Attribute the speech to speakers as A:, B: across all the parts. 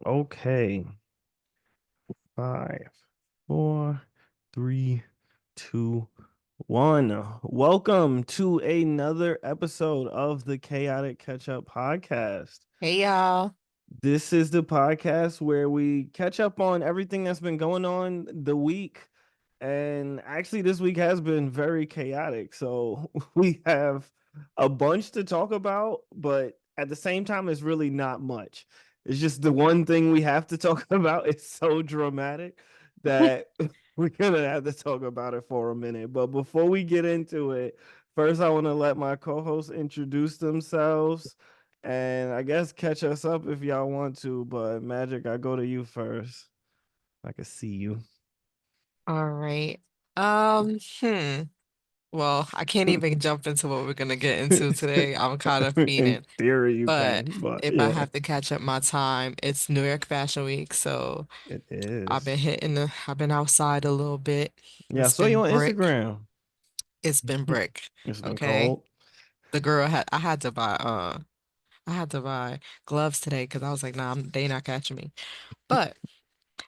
A: Okay. 5, 4, 3, 2, 1. Welcome to another episode of the Chaotic Catch Up Podcast.
B: Hey y'all.
A: This is the podcast where we catch up on everything that's been going on the week. And actually, this week has been very chaotic. So we have a bunch to talk about, but at the same time, it's really not much. It's just the one thing we have to talk about is so dramatic that we're going to have to talk about it for a minute. But before we get into it, first, I want to let my co hosts introduce themselves and I guess catch us up if y'all want to. But Magic, I go to you first. I can see you.
B: All right. Um, hmm. Well, I can't even jump into what we're gonna get into today. I'm kind of
A: In
B: feeding.
A: theory, you
B: But
A: can, but
B: if I
A: yeah,
B: have to catch up my time, it's New York Fashion Week, so
A: it is.
B: I've been outside a little bit.
A: Yeah, I
B: It's
A: saw
B: been
A: you on
B: brick.
A: Instagram.
B: It's been brick.
A: It's been
B: Okay.
A: cold.
B: The girl had I had to buy I had to buy gloves today because I was like, nah, they not catching me. But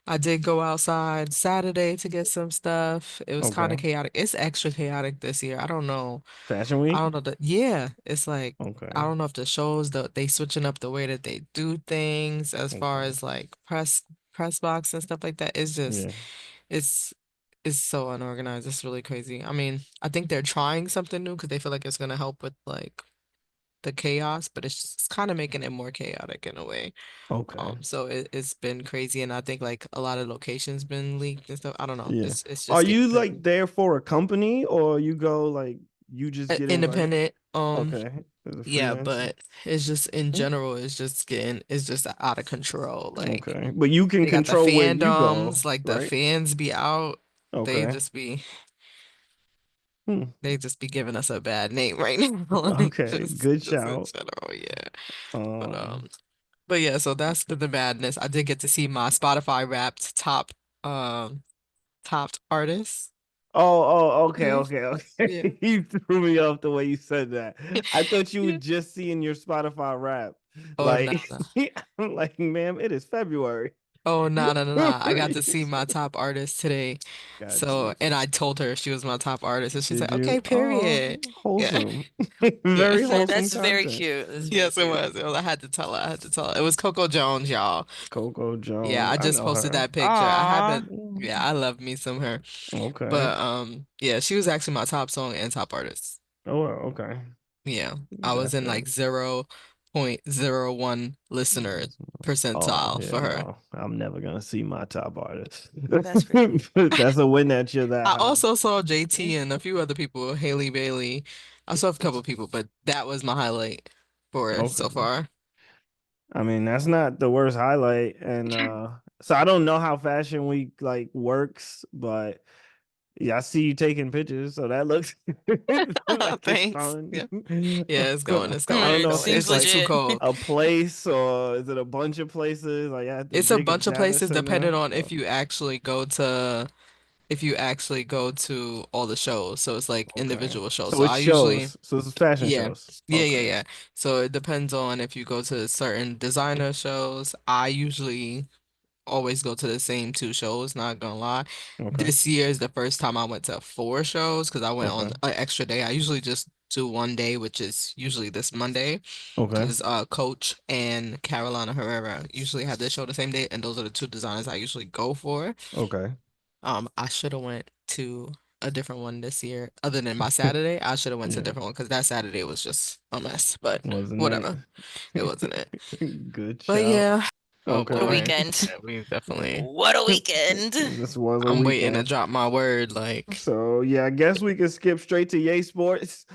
B: I did go outside Saturday to get some stuff. It was kind of
A: Okay.
B: chaotic. It's extra chaotic this year. I don't know.
A: Fashion
B: I
A: week.
B: don't know yeah, it's like I
A: Okay.
B: don't know if the shows they switching up the way that they do things as far
A: Okay.
B: as like press box and stuff like that. It's just
A: Yeah.
B: it's it's so unorganized. It's really crazy. I mean, I think they're trying something new because they feel like it's gonna help with like the chaos, but it's kind of making it more chaotic in a way.
A: Okay.
B: So it's been crazy, and I think like a lot of locations been leaked and stuff. I don't know.
A: Yeah.
B: It's
A: Are
B: just getting
A: you like
B: crazy.
A: there for a company or you go like you just get invited?
B: Independent,
A: Okay. As a
B: yeah,
A: freelancer.
B: but it's just in general, it's just out of control. Like
A: Okay. But you can
B: they got the
A: control where you go,
B: fandoms, like the
A: right?
B: fans be out. They
A: Okay.
B: just be
A: Hmm.
B: they just be giving us a bad name right now. Like
A: Okay. Good
B: just in
A: shout.
B: general, yeah. But
A: Um
B: but yeah, so that's the madness. I did get to see my Spotify Wrapped topped artists.
A: Okay,
B: Yeah.
A: okay,
B: Yeah.
A: okay. You threw me off the way you said that. I thought you were
B: Yeah.
A: just seeing your Spotify rap.
B: Oh no,
A: Like,
B: no.
A: I'm like, ma'am, it is February.
B: Oh no, no, no, no. I got to see
A: Yes.
B: my top artist today.
A: Got
B: So,
A: you.
B: and I told her she was my top artist, and she's
A: Did
B: like,
A: you?
B: okay,
A: Oh,
B: period. Yeah.
A: wholesome.
B: Yeah.
A: Very
C: That
A: wholesome
C: that's very
A: content.
C: cute. That's very
B: Yes, it
C: cute.
B: was. I had to tell her. I had to tell her. It was Coco Jones, y'all.
A: Coco
B: Yeah,
A: Jones.
B: I
A: I
B: just
A: know
B: posted
A: her.
B: that picture. I
A: Ah.
B: haven't, yeah, I love me some her.
A: Okay.
B: But yeah, she was actually my top song and top artist.
A: Oh, well, okay.
B: Yeah. I was in
A: Gotcha.
B: like 0.01 listener
A: Oh,
B: percentile for
A: hell
B: her.
A: no. I'm never gonna see my top artist.
C: That's pretty cool.
A: That's a win that you're that
B: I
A: high.
B: also saw JT and a few other people, Haley Bailey. I saw a couple of people, but that was my highlight for it so
A: Okay.
B: far.
A: I mean, that's not the worst highlight. And so I don't know how Fashion Week like works, but yeah, I see you taking pictures, so that looks like it's
B: Thanks.
A: fun.
B: Yeah. Yeah, it's going. It's
A: I
B: going.
A: don't
B: It's
A: know if
B: going.
C: Seems
B: It's
A: it's
B: just
A: like
B: too
C: legit.
B: cold.
A: a place or is it a bunch of places? Like I have to
B: It's a
A: dig a
B: bunch of
A: data
B: places depending
A: center.
B: on if you actually go to all the shows. So it's like
A: Okay.
B: individual shows.
A: So
B: So
A: it's
B: I usually
A: shows. So it's fashion
B: yeah.
A: shows.
B: Yeah, yeah,
A: Okay.
B: yeah. So it depends on if you go to certain designer shows. I usually always go to the same two shows, not gonna lie.
A: Okay.
B: This year is the first time I went to four shows because I went on
A: Okay.
B: an extra day. I usually just do one day, which is usually this Monday,
A: Okay.
B: because Coach and Carolina Herrera usually have their show the same day, and those are the two designers I usually go for.
A: Okay.
B: I should have went to a different one this year. Other than my Saturday, I should have went to a
A: Yeah.
B: different one because that Saturday was just a mess. But
A: Wasn't
B: whatever, it
A: it?
B: wasn't it.
A: Good
B: But
A: shout.
B: yeah. Oh
C: What a
A: Okay.
B: boy.
C: weekend.
B: Yeah, we definitely.
C: What a weekend.
A: This was a
B: I'm waiting to
A: weekend.
B: drop my word. Like,
A: So yeah, I guess we can skip straight to Yay Sports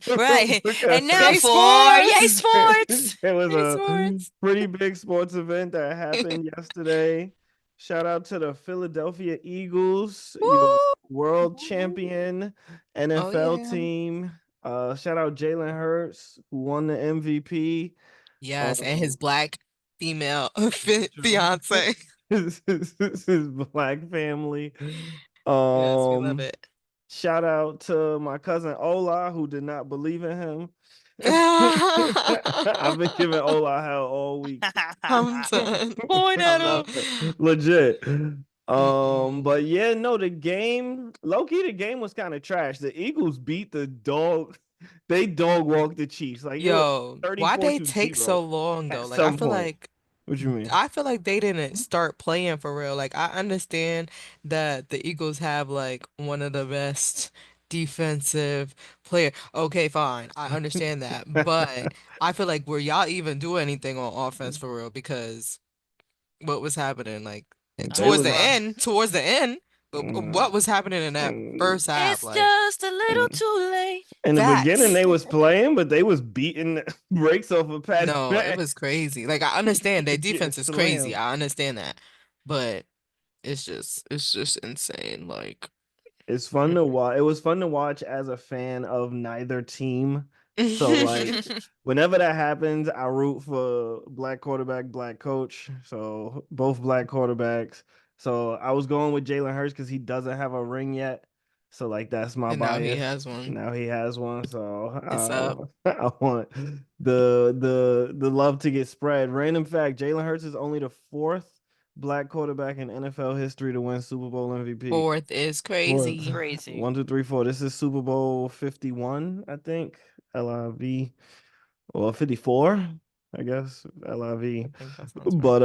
C: Right. And now
B: yay
A: because
C: for
B: sports!
C: Yay Sports.
A: there was
B: Yay
A: a
B: sports!
A: pretty big sports event that happened yesterday. Shout out to the Philadelphia Eagles, your world
B: Woo!
A: champion
B: Oh
A: NFL
B: yeah.
A: team. Shout out Jalen Hurts, who won the MVP.
B: Yes, and his
A: Um,
B: black female
A: True.
B: fiance.
A: his black family.
B: Yes, we love
A: Um,
B: it.
A: Shout out to my cousin Ola, who did not believe in him. I've been giving Ola hell all week.
B: I'm done.
C: Point
B: I'm
C: at
B: done.
C: him.
A: Legit. But
B: Mm-mm.
A: yeah, no, the game, low key, the game was kind of trash. The Eagles beat the dog. They dog walked the Chiefs. Like it was
B: Yo, why
A: 34
B: they
A: to
B: take so
A: 0
B: long
A: at
B: though? Like
A: some point. What you mean?
B: I feel like they didn't start playing for real. Like I understand that the Eagles have like one of the best defensive player. Okay, fine. I understand that. But I feel like were y'all even do anything on offense for real? Because what was happening like
A: They
B: towards
A: was
B: the end,
A: mm,
B: what was happening in that
A: mm,
B: first half?
C: It's
B: Like
C: just a little
A: mm.
C: too late.
A: In the beginning,
B: facts.
A: they was playing, but they was beating the brakes off of Patty
B: No, it
A: Mac.
B: was crazy. Like I understand their
A: Getting
B: defense is crazy.
A: slammed.
B: I understand that. But it's just insane. Like
A: It's fun to watch. It was fun to watch as a fan of neither team. So like whenever that happens, I root for black quarterback, black coach. So both black quarterbacks. So I was going with Jalen Hurts because he doesn't have a ring yet. So like that's my
B: and now he
A: bias.
B: has one.
A: Now he has one.
B: It's up.
A: So I want the love to get spread. Random fact: Jalen Hurts is only the fourth black quarterback in NFL history to win Super Bowl MVP.
B: Fourth is
A: Fourth.
B: crazy.
C: Crazy.
A: 1, 2, 3, 4. This is Super Bowl 51, I think. LIV. Well, 54, I guess.
B: I
A: LIV.
B: think that sounds right.
A: But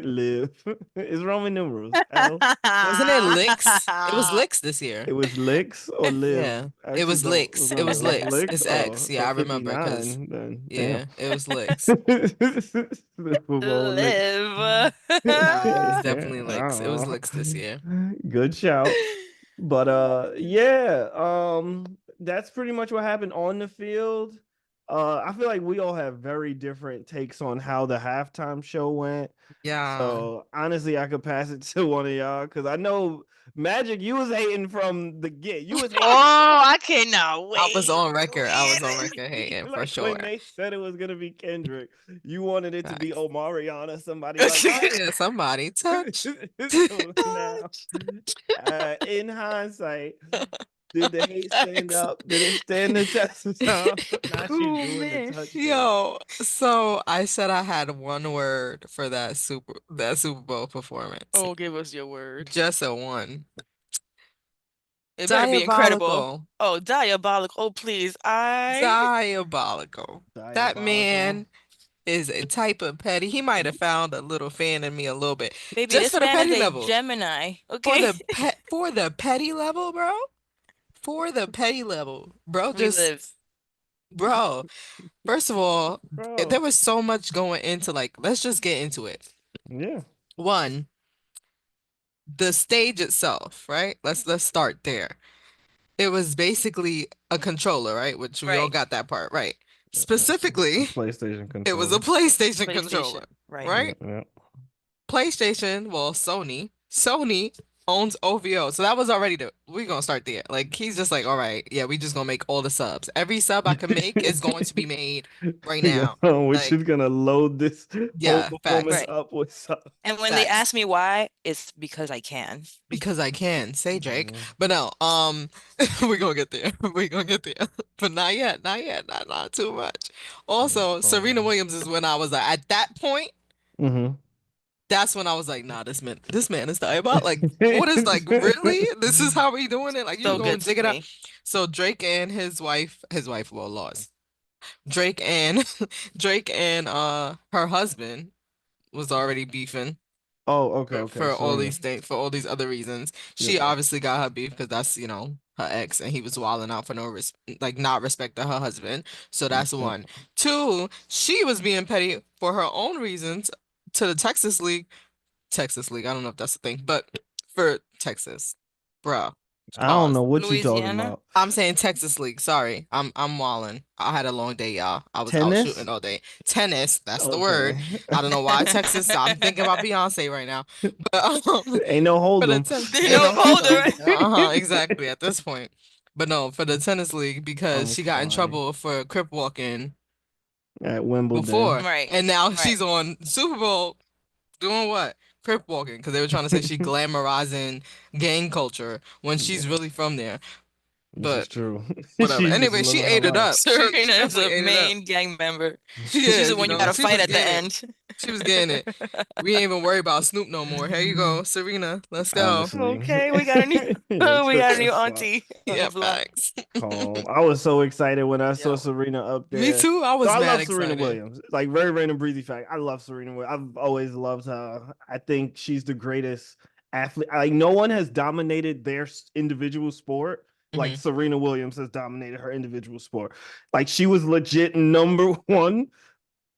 A: live. It's Roman numerals. L.
B: Wasn't it Licks? It was Licks this year.
A: It was licks or live.
B: Yeah.
A: I
B: It
A: actually
B: was
A: don't
B: Licks. It
A: remember.
B: was
A: It was
B: Licks.
A: licks.
B: It's
A: Oh,
B: X.
A: so
B: Yeah, I remember because
A: 59 then. Damn.
B: yeah, it was Licks.
A: Super Bowl licks.
C: Live.
B: Nah, it was
A: Yeah,
B: definitely Licks. It was
A: I
B: Licks this year.
A: Good shout. But yeah, that's pretty much what happened on the field. I feel like we all have very different takes on how the halftime show went.
B: Yeah.
A: So honestly, I could pass it to one of y'all because I know Magic, you was hating from the get. You was hating
C: Oh, I cannot
B: I was
C: wait.
B: on record. I was on record hating for
A: like when
B: sure.
A: they said it was gonna be Kendrick. You wanted it to be
B: Facts.
A: Omarion, somebody like
B: Oh yeah, somebody touch.
A: so now, in hindsight, did the hate stand
B: Facts.
A: up? Did it stand the test of time? Not you
C: Oh
A: doing the
C: man.
A: touchdown.
B: Yo, so I said I had one word for that Super Bowl performance.
C: Oh, give us your word.
B: Just a one.
C: It better be incredible.
B: Diabolical.
C: Oh, diabolical. Oh, please.
B: Diabolical. That
A: Diabolical.
B: man is a type of petty. He might have found a little fan in me a little bit.
C: Baby,
B: Just
C: this
B: for the
C: man is
B: petty
C: a
B: level.
C: Gemini.
B: For
C: Okay.
B: the petty level, bro. For the petty level. Bro,
C: We
B: just
C: live.
B: bro. First of all,
A: Bro.
B: there was so much going into like, let's just get into it.
A: Yeah.
B: One, the stage itself, right? Let's start there. It was basically a controller, right? Which we all
C: Right.
B: got that part, right?
A: A
B: Specifically,
A: PlayStation
B: it was a
A: controller.
B: PlayStation
C: PlayStation.
B: controller,
C: Right.
A: Yeah,
B: right?
A: yeah.
B: PlayStation, well, Sony owns OVO. So that was already we're gonna start there. Like he's just like, all right, yeah, we just gonna make all the subs. Every sub I can make is going to be made right now.
A: We're
B: Like,
A: just gonna load this whole
B: yeah,
A: performance
B: facts.
C: Right.
A: up with stuff.
C: And when they
B: Facts.
C: ask me why, it's because I can.
B: Because I can say Drake.
A: Mhm.
B: But no, we're gonna get there. We're gonna get there. But not yet, not yet, not too much. Also, Serena Williams is when I was like, at that point,
A: Mm-hmm.
B: that's when I was like, nah, this man is diabolical. Like, what is like, really? This is how we doing it? Like, you
C: So
B: gonna
C: good
B: dig
C: to
B: it up?
C: me.
B: So Drake and his wife, well, lost. Drake and Drake and her husband was already beefing
A: Oh, okay, okay.
B: for all
A: Serena.
B: these things, for all these other reasons.
A: Yep.
B: She obviously got her beef because that's, her ex and he was wilding out for no like not respecting her husband. So that's
A: Yep.
B: one. Two, she was being petty for her own reasons to the Texas League. Texas League, I don't know if that's the thing, but for Texas. Bruh.
A: I don't
B: Pause.
A: know what you talking
C: Louisiana.
A: about.
B: I'm saying Texas League. Sorry. I'm walling. I had a long day, y'all. I was out shooting
A: Tennis?
B: all day. Tennis, that's the word.
A: Okay.
B: I don't know why Texas. I'm thinking about Beyonce right now. But
A: Ain't no
B: for
A: hold
B: the
A: 'em.
C: They
B: ain't
C: know
B: no hold
C: older,
B: 'em.
C: right?
B: Exactly at this point. But no, for the tennis league because
A: I'm
B: she got in
A: crying.
B: trouble for crip walking
A: At Wimbledon.
B: before,
C: Right.
B: and now
C: Right.
B: she's on Super Bowl doing what? Crip walking because they were trying to say she glamorizing gang culture when she's
A: Yeah.
B: really from there.
A: This is
B: But
A: true.
B: whatever.
A: She's just
B: Anyway, she
A: living her
B: ate it
A: life.
B: up. She
C: Serena is
B: definitely
C: a
B: ate it up.
C: main gang member.
B: She
C: She's the
B: is,
C: one you gotta
B: she
C: fight
B: was
C: at the
B: getting it.
C: end.
B: She was getting it. We ain't even worry about Snoop no more. Here you go, Serena. Let's go.
A: Honestly,
C: Okay, we got a new
A: you
C: we
A: took
C: got a
A: a
C: new
A: spot
C: auntie on the
B: Yeah,
C: block.
B: facts.
A: home. I was so excited when I saw
C: Yo,
A: Serena up
B: Me
A: there.
B: too. I
A: So
B: was
A: I
B: mad
A: love Serena
B: excited.
A: Williams. Like very random breezy fact. I love Serena Williams. I've always loved her. I think she's the greatest athlete. Like no one has dominated their individual sport like
B: Hmm.
A: Serena Williams has dominated her individual sport. Like she was legit number one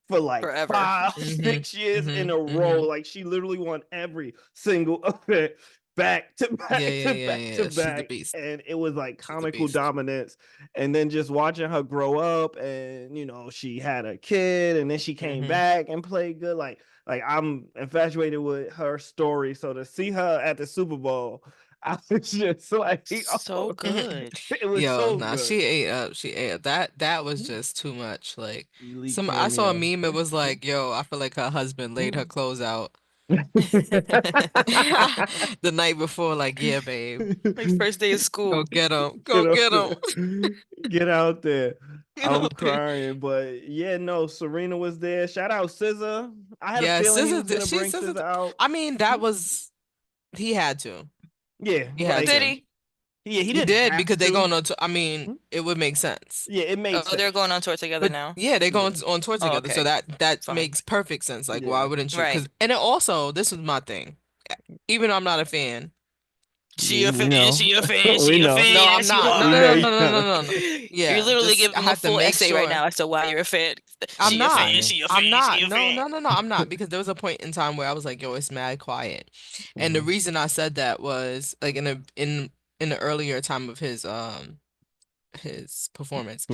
A: for like
C: forever.
A: 5,
B: Hmm.
A: 6 years in
B: Hmm.
A: a row.
B: Hmm.
A: Like she literally won every single event back to
B: Yeah,
A: back
B: yeah,
A: to
B: yeah,
A: back to
B: yeah. She's the
A: back.
B: beast.
A: And it was like
B: She's the
A: comical
B: beast.
A: dominance. And then just watching her grow up and she had a kid and then she came
B: Hmm.
A: back and played good. Like I'm infatuated with her story. So to see her at the Super Bowl, I was just like,
C: So
A: oh,
C: good.
A: it was
B: Yo,
A: so
B: nah,
A: good.
B: she ate up. She ate up. That was just too much. Like
A: Elite
B: I saw a
A: cameo.
B: meme. It was like, yo, I feel like her husband laid her clothes out the night before. Like, yeah, babe,
C: Like first day of
B: go
C: school.
B: get him,
A: Get
B: go
A: up
B: get him,
A: there. Get out there.
B: get
A: I'm
B: out there.
A: crying. But yeah, no, Serena was there. Shout out SZA. I had a
B: Yeah,
A: feeling he was
B: scissor.
A: gonna
B: She
A: bring
B: scissor.
A: SZA out.
B: I mean, that was he had to.
A: Yeah,
B: He had
A: like
C: Did
B: to.
C: he?
A: yeah, he
B: He
A: didn't
B: did
A: have
B: because they
A: to.
B: going on. I mean, it would make sense.
A: Yeah, it made
C: Oh, they're
A: sense.
C: going on tour together
B: But
C: now.
B: yeah, they
A: Yeah,
B: going on tour
C: Oh,
B: together, so
C: okay.
B: that
C: Fine.
B: makes perfect sense. Like, why
A: yeah.
B: wouldn't you?
C: Right.
B: Because and it also, this was my thing. Even though I'm not a fan.
C: She a
A: We
C: fan,
A: know.
C: she a fan,
A: We
C: she a
A: know.
B: No,
C: fan.
B: I'm
C: Yes, you
B: not. No,
A: We
B: no,
A: know
B: no,
C: are.
A: you
B: no, no, no,
A: know.
B: no, no.
C: You're
B: Yeah,
C: literally
B: just I
C: giving a
B: have to
C: full
B: make
C: essay right
B: sure.
C: now as to why you're a fan.
B: I'm
C: She a
B: not.
C: fan,
A: Mhm.
C: she a
B: I'm
C: fan, she
B: not.
C: a
B: No,
C: fan.
B: no, no, no. I'm not because there was a point in time where I was like, yo, it's mad quiet. And the
A: Mhm.
B: reason I said that was like in the earlier time of his performance.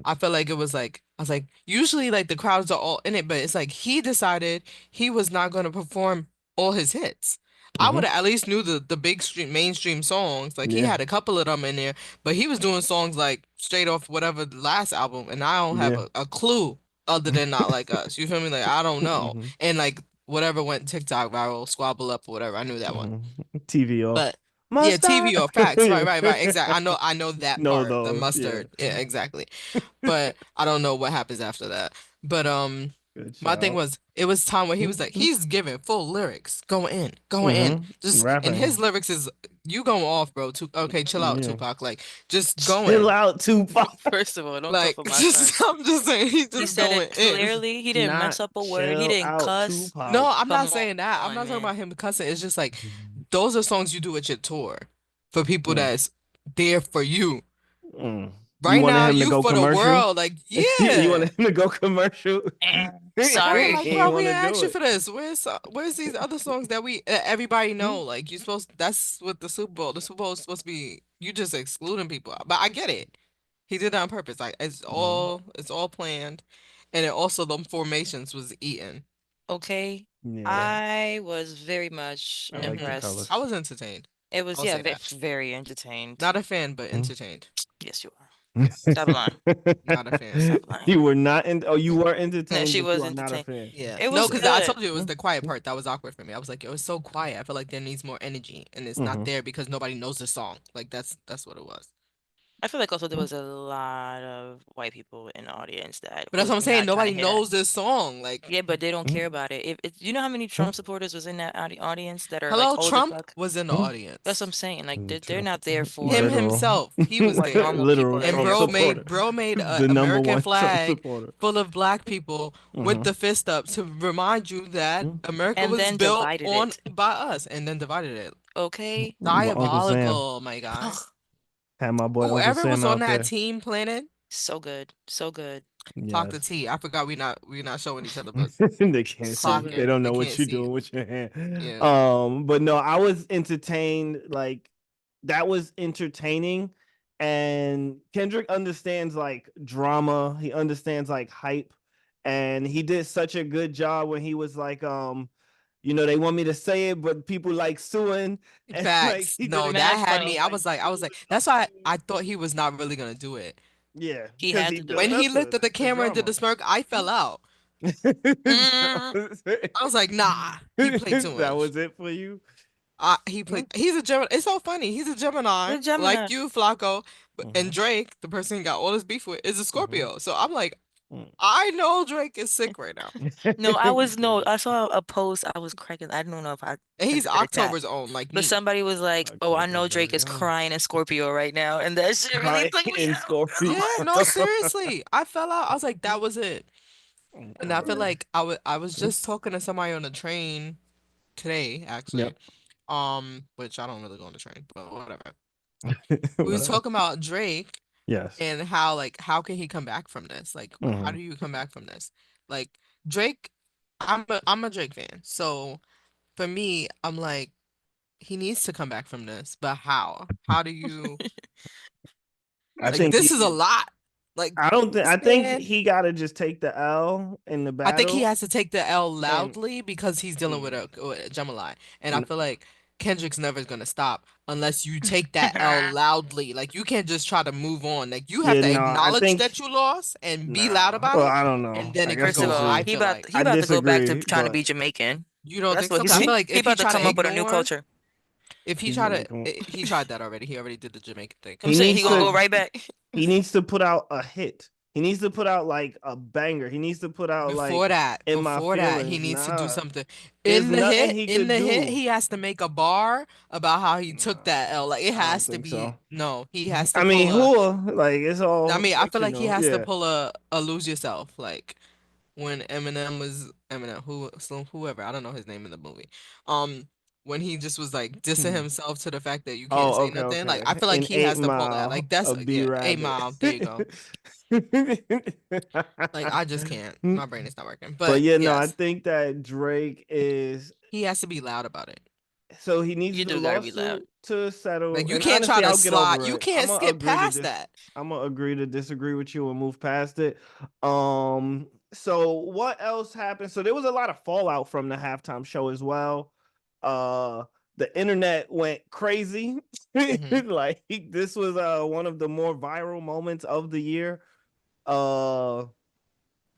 B: I
A: Performance.
B: felt like it was like I was like usually like the crowds are all in it, but it's like he decided he was not going to perform all his hits. I would
A: Hmm.
B: have at least knew the mainstream songs. Like he
A: Yeah.
B: had a couple of them in there, but he was doing songs like straight off whatever the last album, and I don't have
A: Yeah.
B: a clue other than Not Like Us. You feel me? Like I don't know.
A: Hmm.
B: And like whatever went TikTok viral, Squabble Up or whatever, I knew that one.
A: Hmm. TV off.
B: But yeah,
A: Must I?
B: TV or facts. Right, right, right. Exactly. I know that
A: Know
B: part, the
A: those. Yeah.
B: mustard. Yeah, exactly. But I don't know what happens after that. But
A: Good
B: my thing
A: shout.
B: was it was time where he was like he's giving full lyrics, going in.
A: Mm-hmm.
B: Just and his
A: Rapping.
B: lyrics is you going off, bro. Okay, chill out,
A: Yeah.
B: Tupac. Like just
A: Chill
B: going.
A: out, Tupac.
C: First of all, don't come
B: Like
C: for my son.
B: just I'm just saying he's
C: He
B: just
C: said
B: going
C: it
B: in.
C: clearly. He didn't
A: Not
C: mess up a word. He
A: chill
C: didn't
A: out,
C: cuss.
B: No,
A: Tupac.
B: I'm not
C: Come
B: saying that. I'm not
C: on,
B: talking
C: man.
B: about him cussing. It's just like those are songs you do at your tour for people
A: Mm.
B: that's there for you.
A: Mm. You
B: Right
A: wanted
B: now,
A: him to
B: you
A: go
B: for the
A: commercial?
B: world. Like,
A: You
B: yeah.
A: wanted him to go commercial?
B: Yeah,
C: Sorry.
B: like,
A: He
B: bro, we
A: want to
B: ain't asked
A: do
B: you
A: it.
B: for this. Where's these other songs that everybody know? Like, you supposed that's what the Super Bowl. The Super Bowl is supposed to be you just excluding people. But I get it. He did that on purpose. Like,
A: Mhm.
B: it's all planned, and it also the formations was eaten.
C: Okay.
A: Yeah,
B: Yeah.
C: I was very much
A: I like the
C: impressed.
B: I
A: colors.
B: was entertained.
C: It was,
B: I'll
C: yeah,
B: say that.
C: very entertained.
B: Not a fan, but
A: Mhm.
B: entertained.
C: Yes, you are. Stop lying.
B: Not a fan.
C: Stop lying.
A: You were not in. Oh, you were
C: No,
A: entertained,
C: she
A: but you
C: was
A: are not a
C: entertained.
A: fan.
B: Yeah.
C: It
B: No,
C: was
B: because I
C: good.
B: told you it was the quiet part that was awkward for me. I was like, yo, it's so quiet. I feel like there needs more energy, and it's not
A: Mm-hmm.
B: there because nobody knows the song. Like that's what it was.
C: I feel like also there was a lot of white people in the audience that
B: But that's
C: was
B: what I'm saying.
C: not trying to
B: Nobody
C: hear that.
B: knows this song. Like,
C: Yeah, but they don't care about it. If you know how many Trump supporters was in that audience that are like
B: hello,
C: old as
B: Trump
C: fuck?
B: was in the
C: That's what
B: audience.
C: I'm saying. Like they're
A: True.
C: not there
B: Him
C: for
A: Literal,
B: himself, he was
C: what
B: there.
C: normal people
A: literal
C: are
B: And
A: Trump
C: there
A: supporter,
B: bro made a
A: the number
B: American
A: one Trump
B: flag
A: supporter.
B: full of black people with
A: Mm-hmm.
B: the fist up to remind you that America
C: and
B: was
C: then
B: built
C: divided
B: on
C: it.
B: by us, and then divided it.
C: Okay.
A: My Uncle Sam
B: Diabolical, my guy.
A: had my boy Uncle
B: Whoever
A: Sam
B: was on
A: out
B: that
A: there.
B: team planning,
C: So good. So good.
B: clock the
A: Yes.
B: T. I forgot we not showing each other, but
A: They can't
C: So
A: see.
B: clock
A: They
B: it.
C: good.
A: don't
B: They
A: know what
B: can't
A: you're
B: see
A: doing
B: it.
A: with your hand.
B: Yeah.
A: But no, I was entertained. Like that was entertaining. And Kendrick understands like drama. He understands like hype. And he did such a good job when he was like, they want me to say it, but people like suing. And like
B: Facts.
A: he did
B: No,
A: a
B: that
C: Mad
A: good
B: had
A: job
B: me.
C: funny.
A: like
B: I was like, that's why I thought he was not really gonna do it.
A: yeah,
C: He
A: because
C: had
A: he
C: to do
B: When
C: it.
B: he
A: that's
B: lifted the
A: the
B: camera and did the
A: drama.
B: smirk, I fell out.
C: Mm,
B: I was like, nah, he played too
A: That
B: much.
A: was it for you.
B: He's a Gemini. It's so funny. He's a Gemini,
C: You're
B: like
C: Gemini.
B: you, Flacco, and
A: Mm-hmm.
B: Drake, the person he got all this beef with, is a
A: Mm-hmm.
B: Scorpio. So I'm like, I know Drake is sick right now,
C: No, I was no.
A: Good.
C: I saw a post. I was cracking. I don't know if I
B: and
C: sent
B: he's
C: it to the chat,
B: October's own, like
C: but
B: me.
C: somebody was like, "Oh, I
A: October's
C: know Drake
A: very
C: is
A: own.
C: crying in Scorpio right now," and that shit really
A: Crying
C: took me
A: in
C: out.
A: Scorpio.
B: Yeah, no, seriously, I fell out. I was like, that was it. And I feel
A: Okay.
B: like I was just talking to somebody on the train today, actually.
A: Yep.
B: Which I don't really go on the train, but whatever. We was
A: Whatever.
B: talking about Drake
A: Yes.
B: and how like how can he come back from this? Like how
A: Mm-hmm.
B: do you come back from this? Like Drake, I'm a Drake fan. So for me, I'm like he needs to come back from this, but how? How do you
A: I
B: like
A: think
B: this is a
A: he.
B: lot. Like
A: I don't think.
B: this
A: I think
B: man,
A: he got to just take the L in the
B: I think he
A: battle,
B: has to take the L
A: and
B: loudly because he's dealing
A: mm,
B: with a Gemini. And I
A: n-
B: feel like Kendrick's never gonna stop unless you take that L loudly. Like you can't just try to move on. Like you have
A: yeah,
B: to
A: no, I
B: acknowledge
A: think
B: that you lost and be loud
A: nah.
B: about
A: Well,
B: it,
A: I don't know.
B: and then
A: I
B: it can
A: guess
C: First
B: go
C: of
A: we'll
B: on.
C: all,
B: I
A: see.
C: he
B: feel
C: about
B: like
C: he
A: I
C: about to go back to
A: disagree,
C: trying to
A: but
C: be Jamaican.
B: you don't
C: That's
B: think
C: what
B: so? 'Cause I
C: he's
B: feel like
C: he
B: if he
C: about to
B: tried
C: come
B: to
C: up with a new
B: ignore,
C: culture.
B: if he
A: he's
B: tried
A: gonna
B: to,
A: come.
B: he tried that already. He already did the Jamaican thing.
C: I'm
A: He
C: saying he
A: needs
C: gonna go
A: to.
B: Um,
C: right back.
A: He needs to put out a hit. He needs to put out like a banger. He needs to put out like in my
B: Before that, he
A: feelings.
B: needs to do
A: Nah,
B: something.
A: there's nothing he
B: In
A: could
B: the hit,
A: do.
B: he has to make a bar about how he took
A: Nah,
B: that L. Like it
A: I don't
B: has to
A: think
B: be
A: so.
B: no, he has to
A: I mean,
B: pull a.
A: who like it's
B: I
A: all
B: mean, I feel like he
A: fictional.
B: has to
A: Yeah.
B: pull a lose yourself. Like when Eminem was Eminem, whoever, I don't know his name in the movie. Um, when he just was like dissing
A: Hmm.
B: himself to the fact that you can't
A: Oh,
B: say
A: okay,
B: nothing. Like I
A: okay.
B: feel like
A: In
B: he
A: Eight
B: has to pull that. Like
A: Mile,
B: that's
A: a B
B: yeah, a
A: Rabbit.
B: mile. There you go. Like I just can't. My brain is not working.
A: But
B: But
A: yeah, no, I
B: yes,
A: think that Drake is
B: he has to be loud about it.
A: so he needs
C: You
A: the
C: do gotta be loud.
A: lawsuit to settle.
B: Like you
A: And
B: can't try
A: honestly,
B: to
A: I'll get
B: slide.
A: over
B: You
A: it. I'm
B: can't
A: gonna
B: skip
A: agree to
B: past
A: this.
B: that.
A: I'm gonna agree to disagree with you and move past it. So what else happened? So there was a lot of fallout from the halftime show as well. Uh, the internet went crazy.
B: Hmm.
A: Like this was one of the more viral moments of the year. Uh,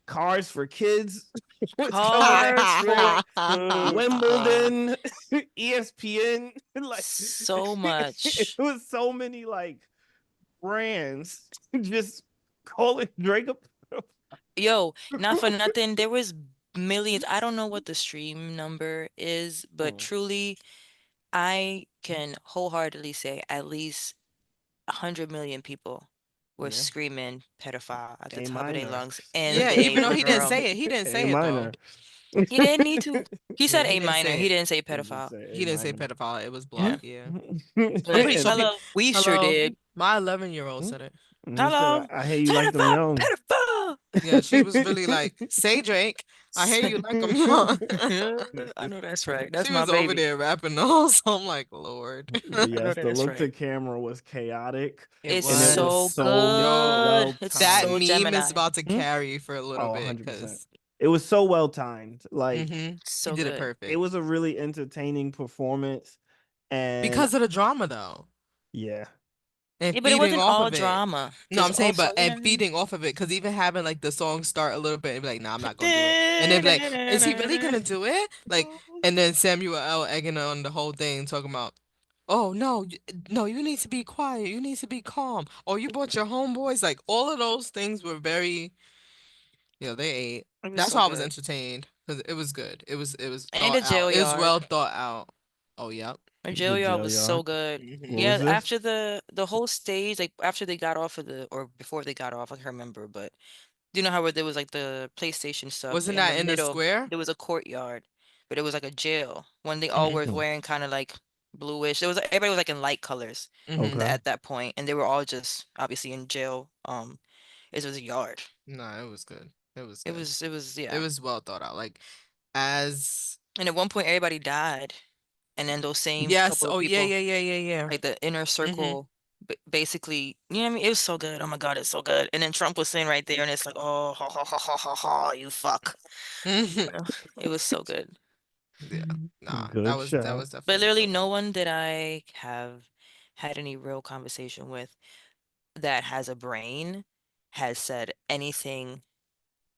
A: Cars for Kids was coming back
C: Cars for
A: strong.
C: kids.
A: Wimbledon, ESPN, like
C: So
A: it
C: much.
A: was so many like brands just calling Drake a
C: Yo, not for nothing. There was millions. I don't know what the stream number is, but
A: Mm,
C: truly, I can wholeheartedly say at least 100 million people were
A: yeah,
C: screaming pedophile at the
A: A
C: top of their
A: minor,
C: lungs, and
B: Yeah,
C: they
B: even though
C: were
B: he didn't
C: grown.
B: say it, he didn't
A: A
B: say it
A: minor.
B: though.
C: He didn't need to. He
B: Yeah,
C: said
B: he
C: A
B: didn't
C: minor.
B: say
C: He
B: it.
C: didn't say
A: He just
C: pedophile.
A: say A
B: He didn't say
A: minor.
B: pedophile. It was
C: Yeah.
B: blocked. Yeah, I'm
C: But
B: pretty sure.
A: And
C: hello, we sure
B: Hello,
C: did.
B: my 11-year-old said it.
A: he said,
C: Hello,
A: I hear you like them
C: pedophile,
A: young.
C: pedophile.
B: Yeah, she was really like, "Say Drake, I hear you like him young."
C: I know that's right. That's
B: She
C: my
B: was over
C: baby.
B: there rapping though, so I'm like, Lord.
A: But
C: I know
A: yes, the
C: that's
A: look
C: right.
A: to camera was chaotic
B: It
C: It's
A: and it was
C: so
B: was.
A: so
B: Yo,
C: good.
A: well
C: It's
B: that
C: so
A: timed.
B: meme is
C: Gemini.
B: about to
A: Hmm?
B: carry for a little
A: Oh,
B: bit
A: 100%.
B: because
A: It was so well timed. Like
B: he
C: So
B: did it
C: good.
A: it
B: perfect.
A: was a really entertaining performance. And
B: Because of the drama though.
A: yeah.
B: And
C: Yeah, but it
B: feeding
C: wasn't
B: off
C: all
B: of it.
C: drama.
B: No,
C: Because
B: I'm saying,
C: also,
B: but
C: you know
B: and
C: what I mean?
B: feeding off of it, because even having like the song start a little bit and be like, nah, I'm not gonna do it. And then be like, is he really gonna do it? Like, and then Samuel L. egging on the whole thing, talking about, oh no, no, you need to be quiet, you need to be calm. Or you brought your homeboys. Like all of those things were very, they ate.
C: It was
B: That's
C: so
B: why I was
C: good.
B: entertained because it was good. It was
C: And
B: thought
C: the
B: out.
C: jail
B: It was well
C: yard.
B: thought out. Oh, yep.
C: The
A: The
C: jail yard
A: jail
C: was
A: yard.
C: so good.
A: What
B: Hmm.
A: was
C: Yeah,
A: this?
C: after the whole stage, like after they got off of the or before they got off, I can't remember, but do you know how where there was like the PlayStation stuff, but
B: Wasn't
C: in the
B: that in the
C: middle
B: square?
C: there was a courtyard, but it was like a jail. When they all
B: Hmm.
C: were wearing kind of like bluish. There was everybody was like in light colors
B: Hmm.
C: in
A: Okay.
C: at that point, and they were all just obviously in jail. It was a yard.
B: No, it was good. It was
C: It
B: good.
C: was it was
B: It
C: yeah.
B: was well thought out. Like as
C: And at one point everybody died, and then those same
B: yes,
C: couple of
B: oh yeah,
C: people,
B: yeah, yeah, yeah, yeah.
C: like the inner
B: Mhm.
C: circle, basically, you know what I mean? It was so good. Oh my God, it's so good. And then Trump was sitting right there, and it's like, oh, ha ha ha ha ha ha, you fuck.
B: Mhm.
C: Ugh, it was so good.
B: Yeah. Nah,
A: Good
B: that
A: show.
B: was
C: But
B: definitely
C: literally,
B: well
C: no
B: done.
C: one that I have had any real conversation with that has a brain has said anything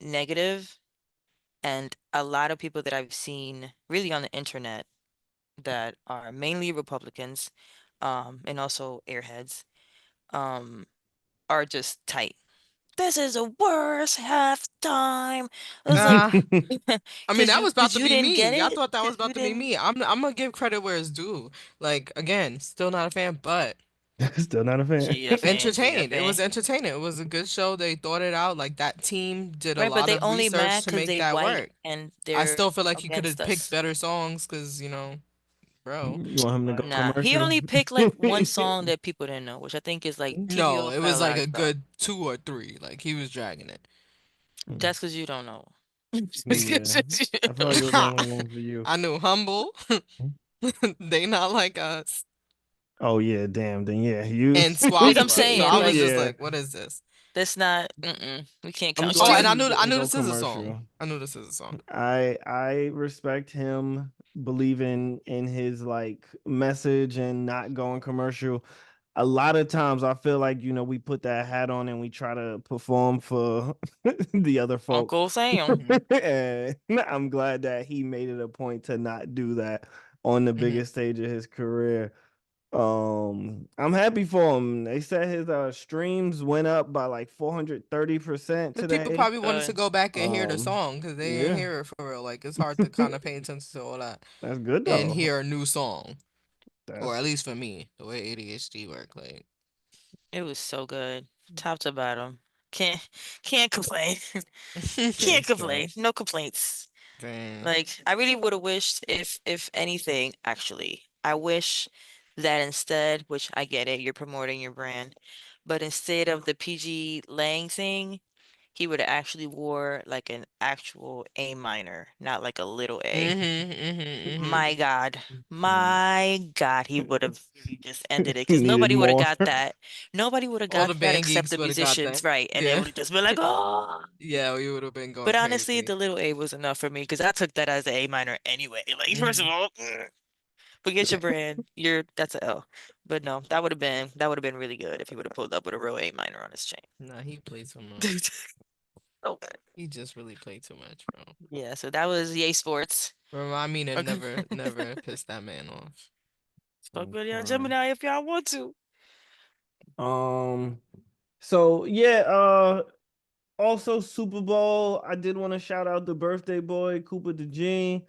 C: negative. And a lot of people that I've seen really on the internet that are mainly Republicans, and also airheads, um, are just tight. This is the worst halftime. I was like,
B: Ah, I mean, that was about
C: because
B: to
C: you
B: be
C: didn't
B: me.
C: get
B: Y'all
C: it,
B: thought that was
C: because
B: about
C: you
B: to be
C: didn't.
B: me. I'm gonna give credit where it's due. Like again, still not a fan, but
A: Still not a fan.
C: She a fan. She a
B: entertained. It
C: fan.
B: was entertaining. It was a good show. They thought it out. Like that team did a
C: Right, but
B: lot
C: they
B: of
C: only
B: research
C: mad
B: to
C: because
B: make
C: they
B: that
C: white
B: work.
C: and
B: I
C: they're
B: still feel like he could
C: against
B: have picked
C: us.
B: better songs because, bro.
A: You want him to go
C: Nah, he
A: commercial?
C: only picked like one song that people didn't know, which I think is like
B: No,
C: TVO
B: it was like a
C: Palazzo.
B: good two or three. Like he was dragging it.
C: That's because you don't know.
A: Yeah, I feel like it was only one for you.
B: I knew Humble. They not like us.
A: Oh yeah, damn. Then yeah, you.
B: And
C: Because I'm
B: Swagger. So
C: saying
B: I was
C: like
B: just
A: Yeah,
B: like, what is this?
C: that's not. We can't
A: I'm
C: count
B: Oh,
C: you.
A: glad
B: and
A: he
B: I
A: didn't
B: knew
A: go
B: this is a song.
A: commercial.
B: I knew this is a song.
A: I respect him believing in his like message and not going commercial. A lot of times I feel like, we put that hat on and we try to perform for the other folk.
C: Uncle Sam.
B: Hmm.
A: And I'm glad that he made it a point to not do that on the
B: Hmm.
A: biggest stage of his career. I'm happy for him. They said his streams went up by like 430%
B: The people
A: today.
B: probably wanted to
C: Good.
B: go back and hear the
A: Um,
B: song because they didn't
A: yeah,
B: hear it for real. Like it's hard to kind of pay attention to all that
A: that's good
B: and
A: though.
B: hear a new song, or at
A: That's
B: least for me, the way ADHD work. Like,
C: It was so good, top to bottom. Can't can't complain. Can't
A: that's
C: complain.
A: facts.
C: No complaints.
B: dang.
C: Like I really would have wished, if anything, actually, I wish that instead, which I get it, you're promoting your brand, but instead of the PG Lang thing, he would have actually wore like an actual A minor, not like a little A.
B: Mm-hmm. Mm-hmm.
C: My God.
A: Mm.
C: My God, he would have really just ended it
A: He
C: because
A: needed
C: nobody would have
A: more.
C: got that. Nobody would have
B: All
C: got
B: the
C: that
B: band
C: except
B: geeks
C: the
B: would have got
C: musicians,
B: that.
C: right? And they
B: Yeah.
C: would have just been like, oh.
B: Yeah, we would have been
C: But
B: going
C: honestly,
B: crazy.
C: the little A was enough for me because I took that as an A minor anyway. Like, first of
B: Hmm.
C: all, forget your brand. That's a L. But no, that would have been really good if he would have pulled up with a real A minor on his chain.
B: Nah, he played too much.
C: So good.
B: He just really played too much, bro.
C: Yeah, so that was Yay Sports.
B: Remind me to
C: Okay.
B: never piss that man off.
C: Fuck with y'all
A: Fine.
C: Gemini if y'all want to.
A: Um, so yeah, also Super Bowl. I did want to shout out the birthday boy, Cooper DeJean.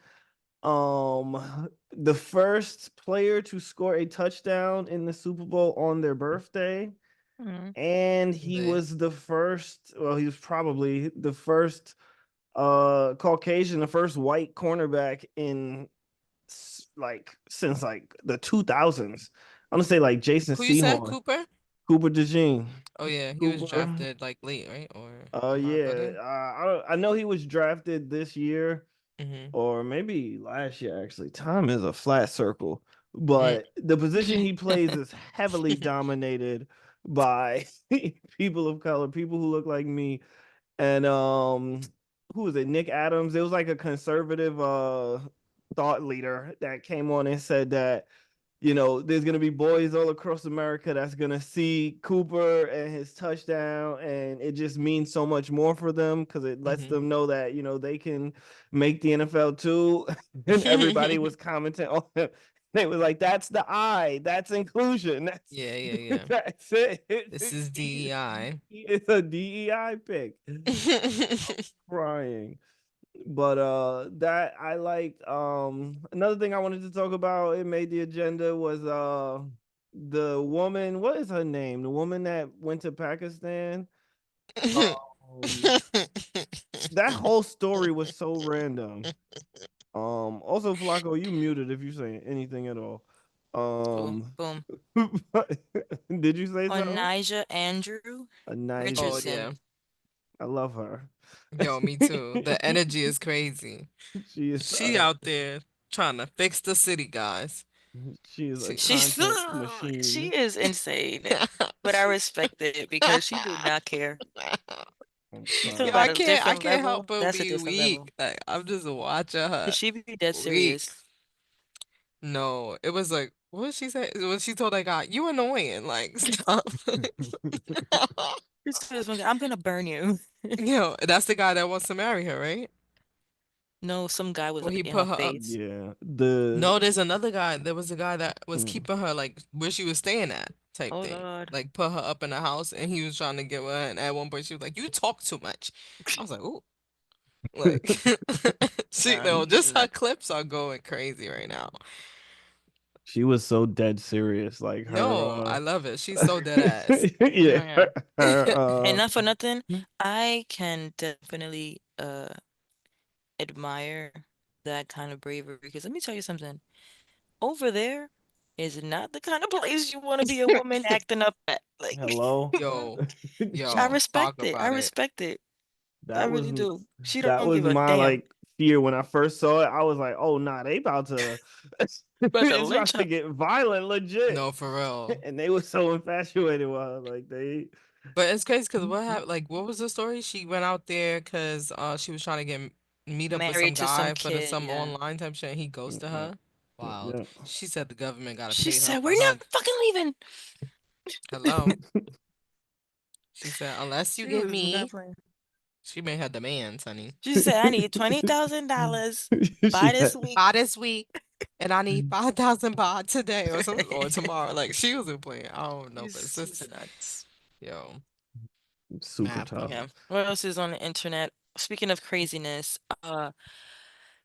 A: The first player to score a touchdown in the Super Bowl on their birthday.
C: Mhm.
A: And he
B: They.
A: was the first, well, he was probably the first Caucasian, the first white cornerback in like since like the 2000s. I'm gonna say like Jason
B: Who you said,
A: Seymour,
B: Cooper?
A: Cooper DeJean.
B: Oh yeah, he was
A: Cooper.
B: drafted like late, right? Or am I
A: Yeah.
B: bugging?
A: I know he was drafted this year
B: Mm-hmm.
A: or maybe last year actually. Time is a flat circle, but the position he plays is heavily dominated by people of color, people who look like me. And who was it? Nick Adams. It was like a conservative thought leader that came on and said that there's going to be boys all across America that's going to see Cooper and his touchdown, and it just means so much more for them because it lets
B: Mm-hmm.
A: them know that, they can make the NFL too. And everybody was commenting on it. They was like, that's the I, that's inclusion. That's
B: Yeah, yeah, yeah.
A: that's it.
B: This is DEI.
A: It's a DEI pick. Crying. But that I liked. Another thing I wanted to talk about, it made the agenda, was the woman, what is her name? The woman that went to Pakistan. Um that whole story was so random. Also Flacco, you muted if you say anything at all.
C: Boom,
A: Um
C: boom.
A: did you say so?
C: Onija Andrew
B: Oh
A: Elijah.
B: yeah.
C: Richardson.
A: I love her.
B: Yo, me too. The energy is crazy.
A: She is
B: She out there trying to fix the city, guys.
A: she is a
B: She
C: She's
A: content
C: she
A: machine.
C: is insane, but I respect it because she do not care.
A: I'm
C: You talk
B: Yo,
C: about
A: crying.
C: a
B: I
C: different
B: can't help
C: level.
B: but
C: That's a
B: be
C: different level.
B: weak. Like I'm just watching her
C: Cause she be dead
B: weak.
C: serious.
B: No, it was like what did she say? When she told that guy, "You annoying." Like stop.
C: She told this one guy, I'm gonna burn you.
B: Yo, that's the guy that wants to marry her, right?
C: No, some guy was
B: Well,
C: like
B: he
C: in her
B: put her up.
C: face.
A: Yeah.
B: No, there's another guy. There was a guy that was
A: Mm.
B: keeping her like where she was staying at type
C: Oh
B: thing.
C: Lord.
B: Like put her up in the house and he was trying to get with her and at one point she was like, "You talk too much." I was like, "Ooh." Like she
C: Nah,
B: no,
C: he's
B: just her
C: nuts.
B: clips are going crazy right now.
A: She was so dead serious. Like
B: No,
A: her
B: I love it. She's so dead ass.
A: yeah,
C: Oh yeah.
A: her
C: And not for nothing, I can definitely admire that kind of bravery because let me tell you something. Over there is not the kind of place you want to be a woman acting up at. Like
A: hello.
B: Yo,
C: I
B: yo, talk
C: respect it. I
B: about it.
C: respect it. I
A: That was
C: really do. She
A: that
C: don't
A: was
C: give a
A: my
C: damn.
A: like fear when I first saw it. I was like, oh nah, they about to
C: But the
A: it's about
C: lynch
A: to
C: her.
A: get violent legit.
B: No, for real.
A: And they were so infatuated with her. Like they
B: But it's crazy because what happened? Like, what was the story? She went out there because she was trying to meet up with some
C: Married to some
B: guy for
C: kid,
B: some
C: yeah.
B: online type shit. And he goes to
A: yeah,
B: her. Wild.
A: yeah.
B: She said the government gotta
C: She
B: pay her
C: said,
B: for
C: "We're
B: her.
C: not fucking leaving."
B: Hello. She said unless you
C: She
B: give
C: was not
B: me.
C: playing.
B: She made her demands, honey.
C: She said, "I need $20,000 by
A: She
C: this
A: had
C: week."
B: By this week, and I need 5,000 by today or some or tomorrow. Like she wasn't playing. I don't know, but
C: She's
B: sis,
C: nuts.
B: yo,
A: super
B: mad
A: tough.
B: funny.
C: Yeah. What else is on the internet? Speaking of craziness,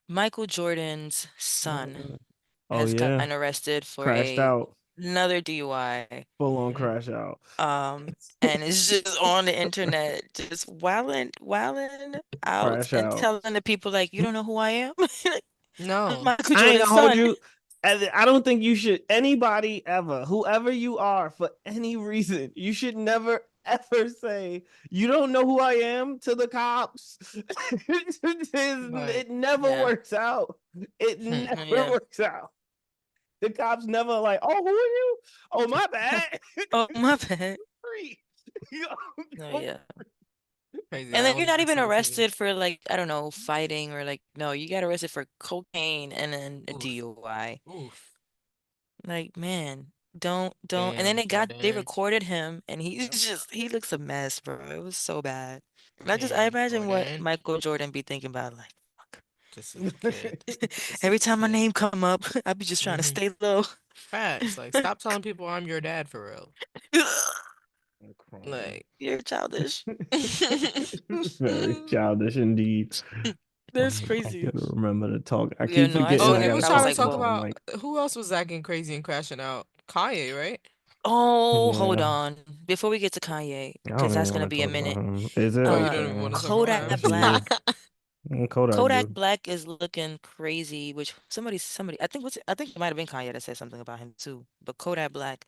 C: Michael Jordan's son
A: Oh
C: has
A: yeah.
C: gotten arrested for
A: Crashed out.
C: another DUI.
A: Full on
B: Mm.
A: crash out.
C: And it's just on the internet, just wilding out
A: Crash
C: and
A: out.
C: telling the people like, you don't know who I am? Like, I'm
B: No.
C: Michael
A: I ain't
C: Jordan's
A: gonna hold
C: son.
A: you. I don't think you should, anybody ever, whoever you are, for any reason, you should never ever say you don't know who I am to the cops.
B: Like,
A: It never
C: Yeah.
A: works out. It
B: hmm.
A: never
C: Yeah.
A: works out. The cops never like, oh, who are you? Oh, my bad.
C: Oh, my bad.
A: Free.
C: No, yeah.
B: Crazy.
C: And
B: I
C: then you're
B: only
C: not even
B: listened to.
C: arrested for like, I don't know, fighting or like, no, you got arrested for cocaine and then a
B: Oof.
C: DUI.
B: Oof.
C: Like, man, don't. And then
B: Damn,
C: they
B: Jordan.
C: recorded him and he's
B: Yep.
C: he looks a mess, bro. It was so bad. And I
B: Damn,
C: imagine what
B: Jordan.
C: Michael Jordan be thinking about, like, fuck.
B: This is a kid. This is
C: Every
B: a
C: time my
B: kid.
C: name come up, I be just trying to
B: Hmm.
C: stay low.
B: Facts. Like, stop telling people I'm your dad for real.
A: I'm crying.
B: Like,
C: You're childish.
A: Very childish indeed.
C: That's
A: I
C: crazy.
A: gotta remember to talk. I
C: Yeah,
A: keep
C: no, I
A: forgetting
B: oh,
C: saw
A: I
B: he
C: that,
A: gotta
C: but
B: was
C: I was
B: trying
A: talk
B: to
C: like,
B: talk
A: into the
C: whoa.
B: about
A: mic.
B: who else was acting crazy and crashing out? Kanye, right?
C: Oh, hold
A: Yeah,
C: on. Before we get to Kanye,
A: I
C: because
A: don't
C: that's
A: even
C: gonna
A: want to
C: be a
A: talk about
C: minute.
A: him. Is it
B: Oh, you don't even
A: okay?
B: want to talk
C: Kodak
B: about
A: That's you.
C: Black.
B: him?
A: Kodak
C: Kodak
A: good.
C: Black is looking crazy, which I think it might have been Kanye that said something about him too. But Kodak Black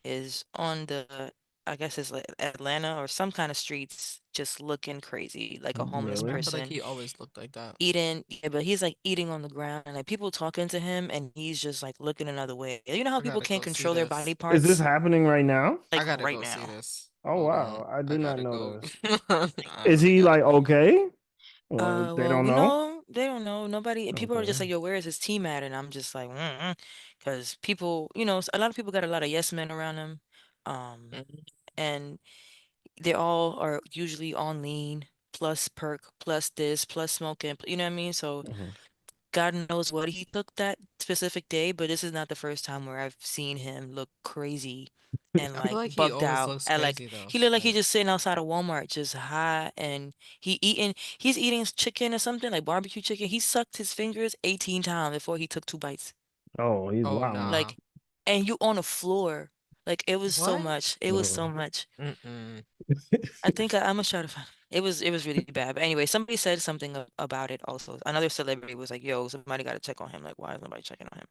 C: is on the I guess it's like Atlanta or some kind of streets just looking crazy, like a homeless
B: I
A: Really?
B: feel like
C: person
B: he always looked like that.
C: eating, yeah, but he's like eating on the ground and like people talking to him and he's just like looking another way. You know how
B: I
C: people
B: gotta
C: can't
B: go see
C: control their body
B: this.
A: Is this
C: parts?
A: happening right now?
B: I
C: Like
B: gotta
C: right
B: go see
C: now.
B: this.
A: Oh
B: Hold on.
A: wow, I
B: I
A: did not
B: gotta
A: know
B: go.
A: this.
B: I
A: Is
B: really
A: he
B: gotta
A: like
B: go.
A: okay? Or they
C: Well,
A: don't know?
C: no, they don't know. Nobody, and people are just
A: Okay.
C: like, "Yo, where is his team at?" And I'm just like, because people, a lot of people got a lot of yes men around them, um,
B: Mhm.
C: and they all are usually on lean, plus perk, plus this, plus smoking. You know what I mean? So
A: Mhm.
C: God knows what he took that specific day, but this is not the first time where I've seen him look crazy and
B: I feel
C: like
B: like he
C: bugged
B: always
C: out.
B: looks
C: And like
B: crazy though.
C: he looked like he
B: Like,
C: just sitting outside of Walmart, just high, and he's eating chicken or something like barbecue chicken. He sucked his fingers 18 times before he took two bites.
A: Oh, he's
B: oh
A: wilding.
B: nah.
C: Like, and you on the floor. Like it was so
B: What?
C: much. It was so
A: Mhm.
C: much.
B: Mm-mm.
C: I think I must try to find. It was really bad. But anyway, somebody said something about it also. Another celebrity was like, "Yo, somebody got to check on him. Like, why is nobody checking on him?"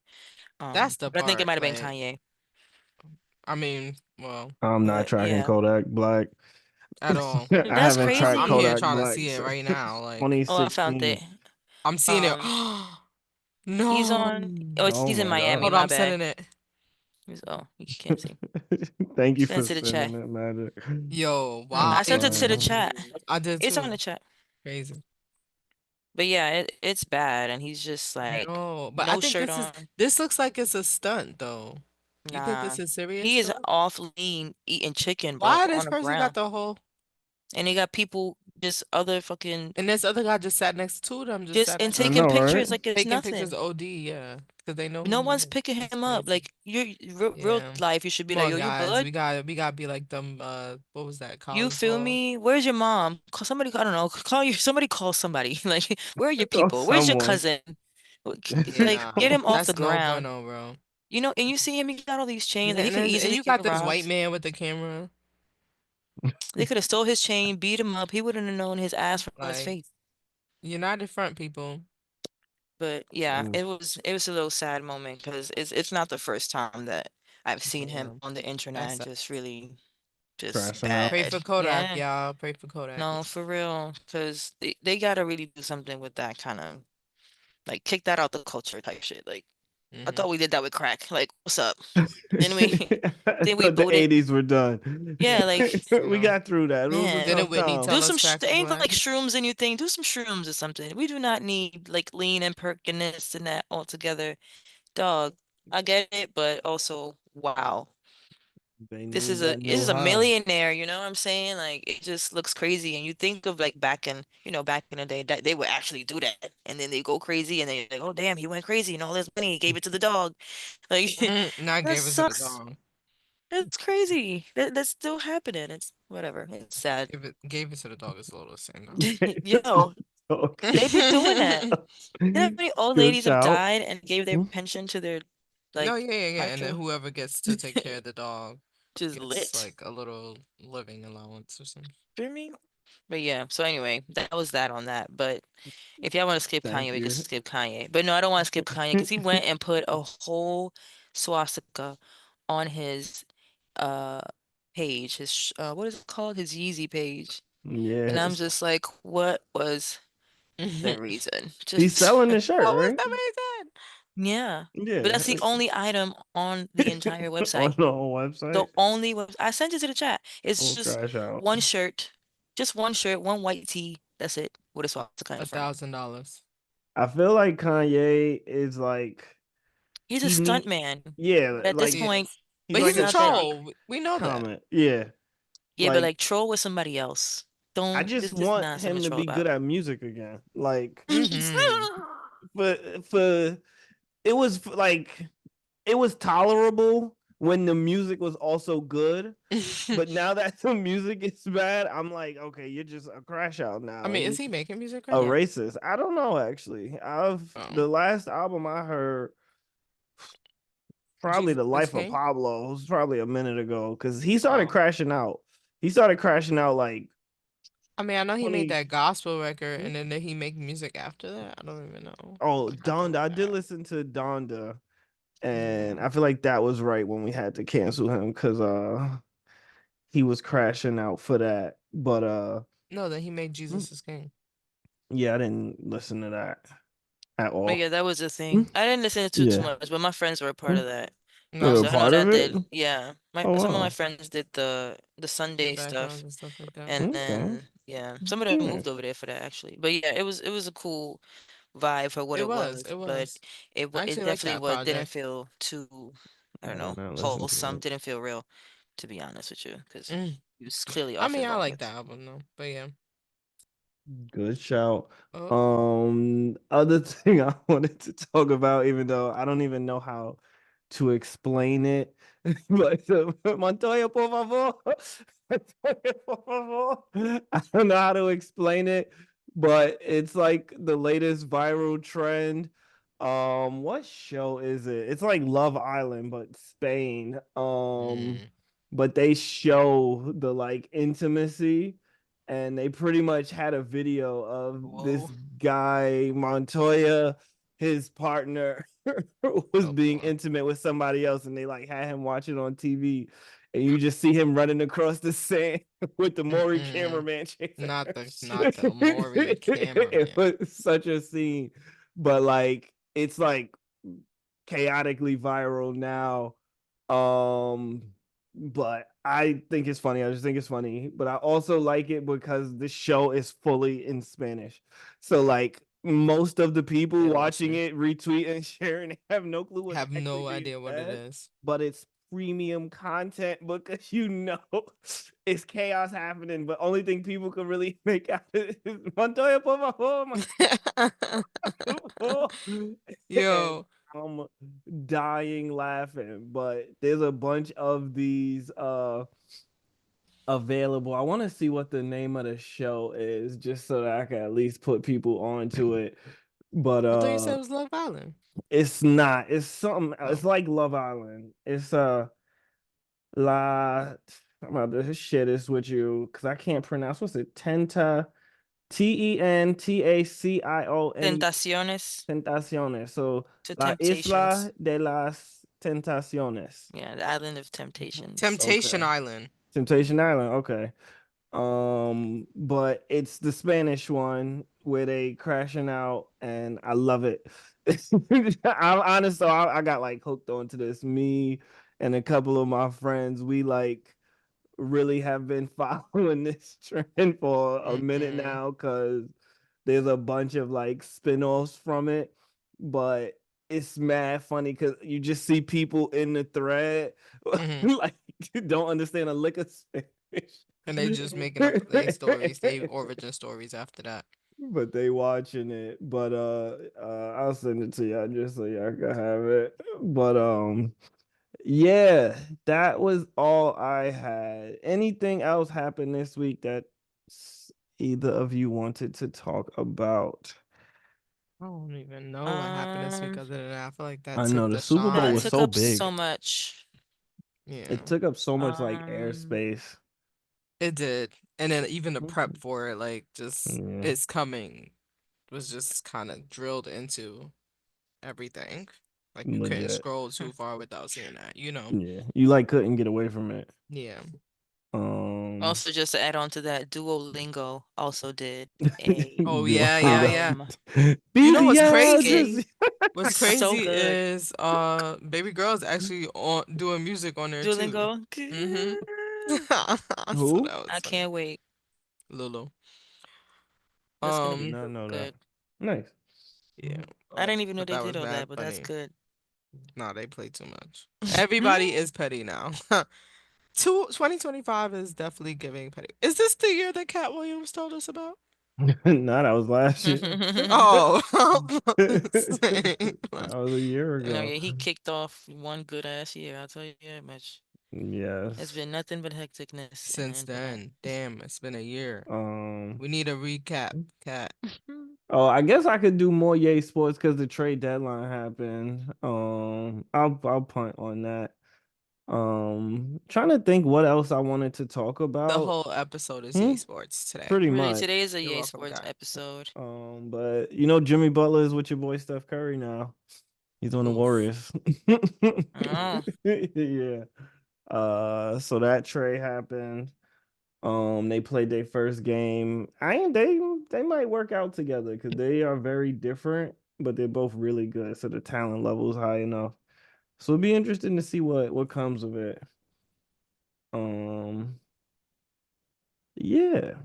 B: That's the
C: But I think it
B: part.
C: might have been
B: Like,
C: Kanye.
B: I mean, well,
A: I'm not
C: But
A: tracking
C: yeah,
A: Kodak Black.
B: at all.
A: I
C: that's
A: haven't tracked
B: I'm here
C: crazy.
A: Kodak
B: trying to
A: Black
B: see it
A: since
B: right now. Like,
C: Oh, I found
A: 2016.
C: it.
B: I'm seeing it.
C: Um, he's
B: No.
C: on. Oh,
A: Oh
C: he's in
A: my
C: Miami.
B: Hold on,
A: god.
C: My
B: I'm
C: bad.
B: sending it.
C: Oh, you can't see.
A: Thank you
C: Send
A: for
C: it to the
A: sending
C: chat.
A: it, Magic.
B: Yo,
A: I'm
B: wow.
C: I sent it to the
A: crying.
C: chat.
B: I did
C: It's on
B: too.
C: the chat.
B: Crazy.
C: But yeah, it's bad, and he's just like
B: Yo, but I
C: no
B: think
C: shirt on.
B: this looks like it's a stunt though. You think
C: Nah,
B: this is serious
C: he is
B: though?
C: off lean eating chicken, bro,
B: Why this
C: on the
B: person got
C: ground.
B: the whole?
C: And they got people, just other fucking,
B: And this other guy just sat next to them, just
C: just
B: sat
C: and
B: next
A: I
B: to
C: taking
A: know,
B: him,
A: right?
C: pictures like it's
B: taking pictures
C: nothing.
B: OD, yeah, because they know who
C: No
B: he
C: one's
B: is.
C: picking
B: It's
C: him up.
B: crazy.
C: Like you're real
B: Yeah.
C: life, you should be
B: Come
C: like,
B: on,
C: yo, you
B: guys.
C: good?
B: We gotta be like them, what was that,
C: You
B: college
C: feel
B: ball?
C: me? Where's your mom? Call somebody. I don't know. Call you. Somebody call somebody. Like, where are your
A: Call
C: people? Where's your
A: someone.
C: cousin?
B: Yeah,
C: Like, get
B: nah.
C: him off the
B: That's no
C: ground.
B: bueno, bro.
C: You know, and you see him. He got all these chains,
B: And
C: and he
B: then,
C: could
B: and
C: easily
B: you
C: get
B: got this white
C: robbed.
B: man with the camera.
C: They could have stole his chain, beat him up. He wouldn't have known his ass from his
B: Like,
C: face.
B: United Front people.
C: But yeah,
A: Mm,
C: it was a little sad moment because it's not the first time that I've seen him
B: Yeah.
C: on the internet
B: That's
C: just really just
A: crashing out.
B: Pray
C: bad.
B: for Kodak,
C: Yeah,
B: y'all. Pray for Kodak.
C: no, for real, because they gotta really do something with that kind of, like, kick that out the culture type shit. Like, I
B: Hmm.
C: thought we did that with crack. Like, what's up?
A: I
C: Then we then we
A: thought the
C: booted.
A: 80s were done.
C: Yeah, like,
B: You
A: We
B: know,
A: got through that. It was a
C: man,
B: didn't
A: tough
B: Whitney
A: time.
B: tell
C: do
B: us
C: some
B: crack was
C: ain't
B: black?
C: like shrooms in your thing. Do some shrooms or something. We do not need like lean and perk and this and that all together. Dog, I get it, but also, wow.
A: They
C: This
A: need
C: is
A: that
C: this
A: new
C: is a
A: high.
C: millionaire, you know what I'm saying? Like, it just looks crazy. And you think of like back in the day that they would actually do that. And then they go crazy and they like, oh damn, he went crazy and all this money he gave it to the dog. Like,
B: Not
C: that
B: gave it to the
C: sucks.
B: dog.
C: That's crazy. That's still happening. It's whatever. It's sad.
B: Gave it to the dog is a little insane
C: Yo, they be doing that. You know how many old
A: Good
C: ladies have
A: shout.
C: died and gave their
A: Hmm?
C: pension to their
B: No,
C: like
B: yeah, yeah, yeah. And then
C: actual
B: whoever gets to take care of the dog
C: just
B: gets
C: lit.
B: like a little living allowance or something.
C: Feel me? But yeah, so anyway, that was that on that. But if y'all want to skip
A: Thank
C: Kanye, we could
A: you.
C: skip Kanye. But no, I don't want to skip Kanye because he went and put a whole swastika on his uh page, his what is it called? His Yeezy page. And I'm
A: Yes.
C: just like, what was the reason?
A: He's
C: Just
A: selling the shirt,
B: What was
A: right?
B: the reason?
C: yeah. But
A: Yeah.
C: that's the only item on the entire
A: On
C: website.
A: the whole
C: The
A: website.
C: only web I sent it to the chat. It's
A: We'll
C: just
A: crash out.
C: one shirt, one white tee. That's it. With a swastika in front.
B: $1,000.
A: I feel like Kanye is like
C: He's a
A: he
C: stunt
A: need
C: man.
A: yeah,
C: But at this
A: like
B: He
C: point,
B: is.
A: he's
B: But
C: he's
B: he's
A: like
B: a
A: a
C: not that
A: stock
C: deep.
B: troll. We know that.
A: comment. Yeah.
C: Yeah, but
A: Like
C: like troll with somebody else.
A: I
C: Don't
A: just
C: this is
A: want
C: not something
A: him
C: to
A: to
C: troll
A: be good
C: about.
A: at music again. Like
B: Hmm.
A: for for it was like it was tolerable when the music was also good. But now that the music is bad, I'm like, okay, you're just a crash out
B: I
A: now
B: mean, is
A: and
B: he making music
A: a
B: right now?
C: Yeah.
A: racist. I don't know actually.
B: Oh,
A: The last album I heard probably
B: Jesus
A: The
B: is
A: Life of
B: King.
A: Pablo. It was probably a minute ago because he started
B: Oh,
A: crashing out. He started crashing out like
B: I mean, I know he made
A: 20.
B: that gospel record, and then did he make music after that? I don't even know.
A: Oh,
B: I have to
A: Donda.
B: look
A: I did
B: back.
A: listen to Donda, and
B: Yeah.
A: I feel like that was right when we had to cancel him because he was crashing out for that. But
B: No, that he made Jesus is King.
A: yeah, I didn't listen to that at
C: But
A: all.
C: yeah, that was the thing.
A: Mm,
C: I didn't listen to too
A: yeah.
C: much, but my friends were a part of
A: Mm,
C: that.
A: they
B: No,
A: were
C: So I know
A: part of
C: that
A: it.
C: yeah, my
A: Oh
C: some of my
A: wow.
C: friends did the
B: the
C: Sunday
B: backgrounds
C: stuff,
B: and stuff like that.
C: and
A: Okay.
C: then yeah, some of them
A: Yeah.
C: moved over there for that actually. But yeah, it was a cool vibe for what
B: It
C: it
B: was.
C: was,
B: It
C: but
B: was. I
C: it
B: actually like
C: definitely
B: that
C: was didn't
B: project.
C: feel too, I don't
A: I did
C: know,
A: not listen to
C: wholesome.
A: it.
C: Didn't feel real, to be honest with you, because
B: Mm.
C: he was clearly
B: I
C: off
B: mean,
C: his
B: I like
C: rocker.
B: that album though. But yeah.
A: Good shout.
B: Oh.
A: Other thing I wanted to talk about, even though I don't even know how to explain it, but Montoya, por favor. Montoya, por favor. I don't know how to explain it, but it's like the latest viral trend. What show is it? It's like Love Island, but Spain.
B: Mm.
A: But they show the like intimacy and they pretty much had a video of this
C: Whoa.
A: guy Montoya, his partner, was
B: Oh
A: being
B: boy.
A: intimate with somebody else, and they like had him watching on TV, and you just see him running across the sand with the Maury
B: Mm-mm.
A: cameraman chasing him.
B: Not the Maury
A: It
B: cameraman.
A: was such a scene, but like it's like chaotically viral now. But I think it's funny. I just think it's funny. But I also like it because the show is fully in Spanish. So like most of the people
B: Yeah,
A: watching
B: watching.
A: it, retweet and sharing, have no clue what's
B: Have
A: actually
B: no
A: being
B: idea what it
A: said.
B: is.
A: But it's premium content because you know it's chaos happening, but only thing people can really make out is Montoya, por favor, and
B: Yo,
A: I'm dying laughing. But there's a bunch of these available. I want to see what the name of the show is just so that I can at least put people onto it. But
B: I thought you said it was Love Island.
A: it's not. It's something.
B: Oh,
A: It's like Love Island. It's la. I'm about to share this with you because I can't pronounce. What's it? Tentacione.
C: Tentaciones
A: Tentaciones. So
C: to
A: La Isla
C: temptations.
A: de las Tentaciones.
C: Yeah, the island of temptations.
B: Temptation
A: Okay.
B: Island.
A: Temptation Island. Okay. But it's the Spanish one where they crashing out, and I love it. I'm honest, so I got like hooked onto this. Me and a couple of my friends, we like really have been following this trend for a minute
B: Mm-mm.
A: now because there's a bunch of like spin-offs from it, but it's mad funny because you just see people in the thread
B: Hmm.
A: like don't understand a lick of
B: And they just making up their stories, their
A: Spanish.
B: origin stories after that.
A: But they watching it. But I'll send it to y'all just so y'all can have it. But yeah, that was all I had. Anything else happened this week that either of you wanted to talk about?
B: I don't even know what happened this week
C: Um,
B: other than that. I feel like that
A: I
B: took
A: know the
B: the
A: Super Bowl
C: that
A: was
B: shine.
C: took
A: so
C: up so
A: big.
C: much.
B: Yeah,
A: It took up so much like
C: Um,
A: airspace.
B: it did. And then even the prep for it, like just
A: Yeah,
B: it's coming was just kind of drilled into everything. Like you couldn't
A: legit.
B: scroll too far without seeing that, you know?
A: Yeah, you like couldn't get away from it.
B: Yeah.
A: Um,
C: also just to add on to that, Duolingo also did a
B: Oh
A: do
B: yeah, yeah,
A: I
B: yeah.
C: um
B: You know what's
C: skit.
B: crazy?
A: Pediatrician.
B: What's
C: So
B: crazy
C: good.
B: is baby girl's actually on doing music on there too.
C: Duolingo.
B: Mm-hmm.
C: Good.
B: So
A: Who?
B: that was
C: I
B: funny.
C: can't wait.
B: Lulu.
C: That's gonna be
A: Did
B: Um,
A: not know that.
C: good.
A: Nice.
B: yeah,
C: I didn't even know
B: but
C: they
B: that
C: did
B: was
C: all
B: bad
C: that, but that's
B: funny.
C: good.
B: Nah, they play too much. Everybody is petty now. 2025 is definitely giving petty. Is this the year that Cat Williams told us about?
A: No, that was last year.
B: Oh,
A: That
B: same.
A: was a year
C: No,
A: ago.
C: yeah, he kicked off one good ass year. I'll tell you that much. It's
A: Yes.
C: been nothing but hecticness
B: Since
C: and
B: then, damn, it's been a year.
A: Um.
B: We need a recap, Cat.
A: Oh, I guess I could do more Yay Sports because the trade deadline happened. I'll punt on that. Trying to think what else I wanted to talk
B: The
A: about.
B: whole episode is
A: Hmm?
B: Yay Sports today.
A: Pretty
C: really,
A: much.
C: today is a
B: You're
C: Yay
B: welcome,
C: Sports
B: Cat.
C: episode.
A: But you know Jimmy Butler is with your boy Steph Curry now. He's on the
B: Oof.
A: Warriors.
C: Oh,
A: Yeah. So that trade happened. They played their first game. I ain't they might work out together because they are very different, but they're both really good. So the talent level is high enough. So it'll be interesting to see what comes of it. Um, yeah.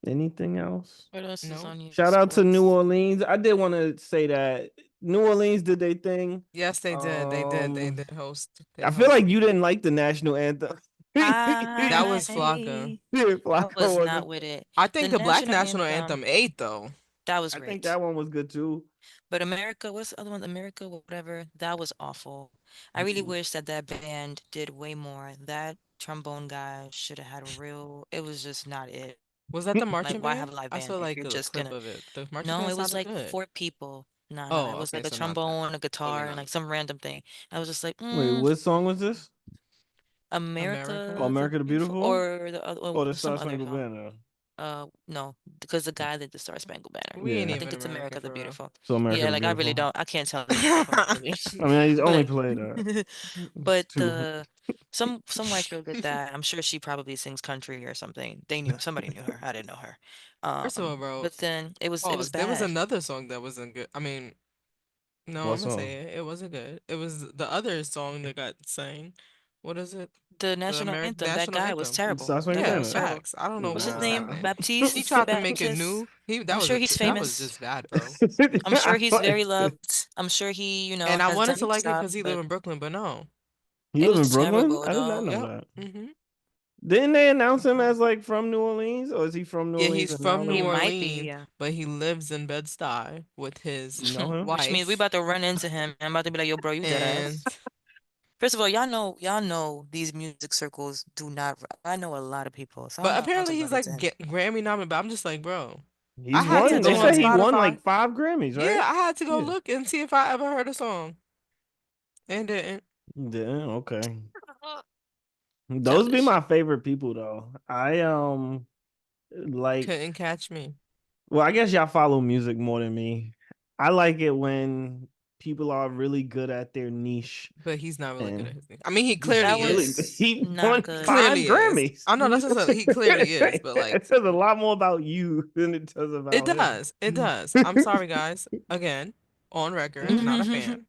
A: Anything else?
C: what else is
B: No.
C: on Yay
A: Shout out to New
C: Sports?
A: Orleans. I did want to say that New Orleans did their thing.
B: Yes, they did. They did. They
A: Um,
B: did host. They
A: I feel like
B: hosted.
A: you didn't like the national anthem.
B: That was Flocka.
C: I I
A: Flacco
C: was not
A: wasn't.
C: with it.
B: I
C: The
B: think the Black
C: national
B: National
C: anthem,
B: Anthem ate though.
C: that was
A: I think
C: great.
A: that one was good too.
C: But America, what's the other one? America, whatever, that was awful. I really wish that that band did way more. That trombone guy should have had a real, it was just not it.
B: Was that the
C: Like,
B: marching
C: why have
B: band?
C: a live
B: I
C: band
B: saw
C: if
B: like
C: you're
B: a
C: just
B: clip
C: gonna?
B: of it. The marching
C: No,
B: band
C: it was
B: sounded
C: like
B: good.
C: four people. No, no,
B: Oh,
C: it was
B: okay,
C: like a
B: so not that.
C: trombone, a
B: Maybe
C: guitar, and
B: not.
C: like some random thing. I was just like,
A: Wait, what song was this? Oh,
B: America.
C: America the
A: America the
C: Beautiful,
A: Beautiful
C: or the other, or
A: or the
C: some
A: Star
C: other
A: Spangled
C: song.
A: Banner?
C: No, because the guy did the Star Spangled Banner.
B: We ain't
A: Yeah.
C: I think
B: even
C: it's
B: America
C: America the
B: for real.
C: Beautiful.
A: So America
C: Yeah,
A: the
C: like I really
A: Beautiful.
C: don't. I can't tell the difference really.
A: I mean, he's only
C: But
A: played that. It's
C: but
A: too.
C: some white girl did that. I'm sure she probably sings country or something. They knew somebody knew her. I didn't know her.
B: First of all, bro.
C: But then it
B: Oh,
C: was
B: there was
C: bad.
B: another song that wasn't good. I mean, no,
A: What
B: I'm gonna say
A: song?
B: it. It wasn't good. It was the other song that got sang. What is it?
C: The
B: The
C: national
B: American
C: anthem, that
B: national
C: guy was
B: anthem.
C: terrible.
A: Star
C: That
A: Spangled
C: guy
B: Yeah,
C: was
A: Banner.
C: terrible.
B: facts. I don't know
C: What's his
B: what was
C: name?
A: Nah.
B: happening. He tried to make it
C: Baptiste.
B: new. He
C: I'm sure he's
B: that was
C: famous.
B: just bad, bro.
C: I'm sure
A: I
C: he's very
A: like it.
C: loved. I'm sure he,
B: And I
C: has
B: wanted
C: done
B: to
C: his
B: like it
C: job,
B: because he live
C: but
B: in Brooklyn, but no.
A: He
C: It
A: live in
C: was
A: Brooklyn?
C: terrible,
A: I did not
C: dog.
A: know
B: Yep.
A: that.
B: Mm-hmm.
A: Didn't they announce him as like from New Orleans, or is he from New
B: Yeah,
A: Orleans
B: he's
A: and now
B: from New
C: He
A: live in?
C: might be,
B: Orleans,
C: yeah.
B: but he lives in Bed-Stuy with his
A: You know him?
C: Which means we
B: wife.
C: about to run into him. I'm about to be like, yo, bro, you dead
B: And
C: ass. First of all, y'all know these music circles do not. I know a lot of people, so I'm
B: but
C: about to
B: apparently he's
C: run into
B: like
C: him.
B: Grammy nominated. But I'm just like, bro, I
A: He's
B: had to
C: Yeah,
A: won. They
B: go on
A: said
C: damn.
A: he won
B: Spotify.
A: like 5 Grammys,
B: Yeah,
A: right?
B: I had to go
A: Yeah.
B: look and see if I ever heard a song and didn't.
A: Yeah, okay. Those be
C: Childish.
A: my favorite people though. I like
B: Couldn't catch me.
A: well, I guess y'all follow music more than me. I like it when people are really good at their niche
B: But he's not really good at
A: and
B: his thing. I mean, he
A: he's
C: That
B: clearly
A: really
B: is.
A: good.
C: was
A: He
C: not
A: won
B: He
C: good.
A: five
B: clearly is.
A: Grammys.
B: I know that's what I said. He clearly is. But like,
A: It says a lot more about you than it does
B: it
A: about him.
B: does. It does. I'm sorry, guys. Again, on record, not a fan.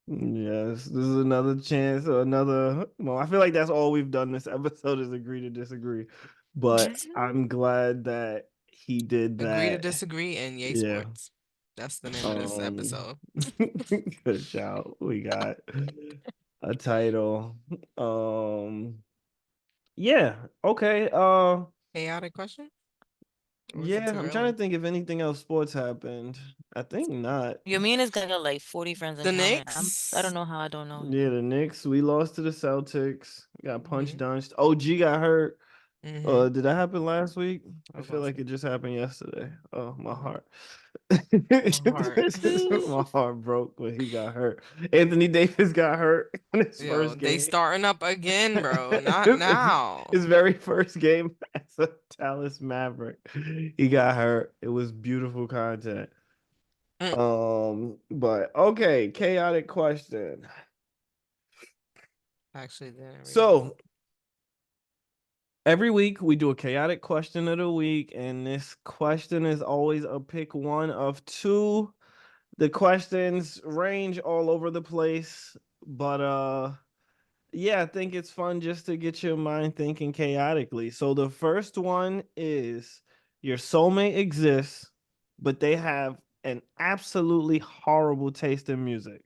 A: Yes, this is another chance or another. Well, I feel like that's all we've done this episode is agree to disagree. But I'm glad that he did
B: Agree to
A: that.
B: disagree and yay
A: Yeah.
B: sports. That's the name of this
A: Um,
B: episode.
A: good shout. We got a title. Yeah. Okay.
B: Chaotic question? Or is it
A: Yeah,
B: too
A: I'm trying
B: early?
A: to think if anything else sports happened. I think not.
C: Yo, me and this guy got like 40 friends in
B: The
C: common. I don't
B: Knicks?
C: know how I don't know
A: Yeah,
C: him.
A: the Knicks, we lost to the Celtics. Got punched
B: Mm-hmm.
A: dunched. OG got hurt.
B: Mm-hmm.
A: Did that happen last week? I
B: Of
A: feel
B: last
A: like
B: week.
A: it just happened yesterday. Oh, my
B: Mm-hmm.
A: heart.
B: My heart.
A: My heart broke when he got hurt. Anthony Davis got hurt in his
B: Yo,
A: first
B: they
A: game.
B: starting up again, bro. Not
A: his,
B: now.
A: his very first game as a Dallas Maverick. He got hurt. It was beautiful content.
B: Mm,
A: But okay, chaotic question.
B: actually didn't read it.
A: So every week we do a chaotic question of the week, and this question is always a pick one of two. The questions range all over the place, but yeah, I think it's fun just to get your mind thinking chaotically. So the first one is your soulmate exists, but they have an absolutely horrible taste in music.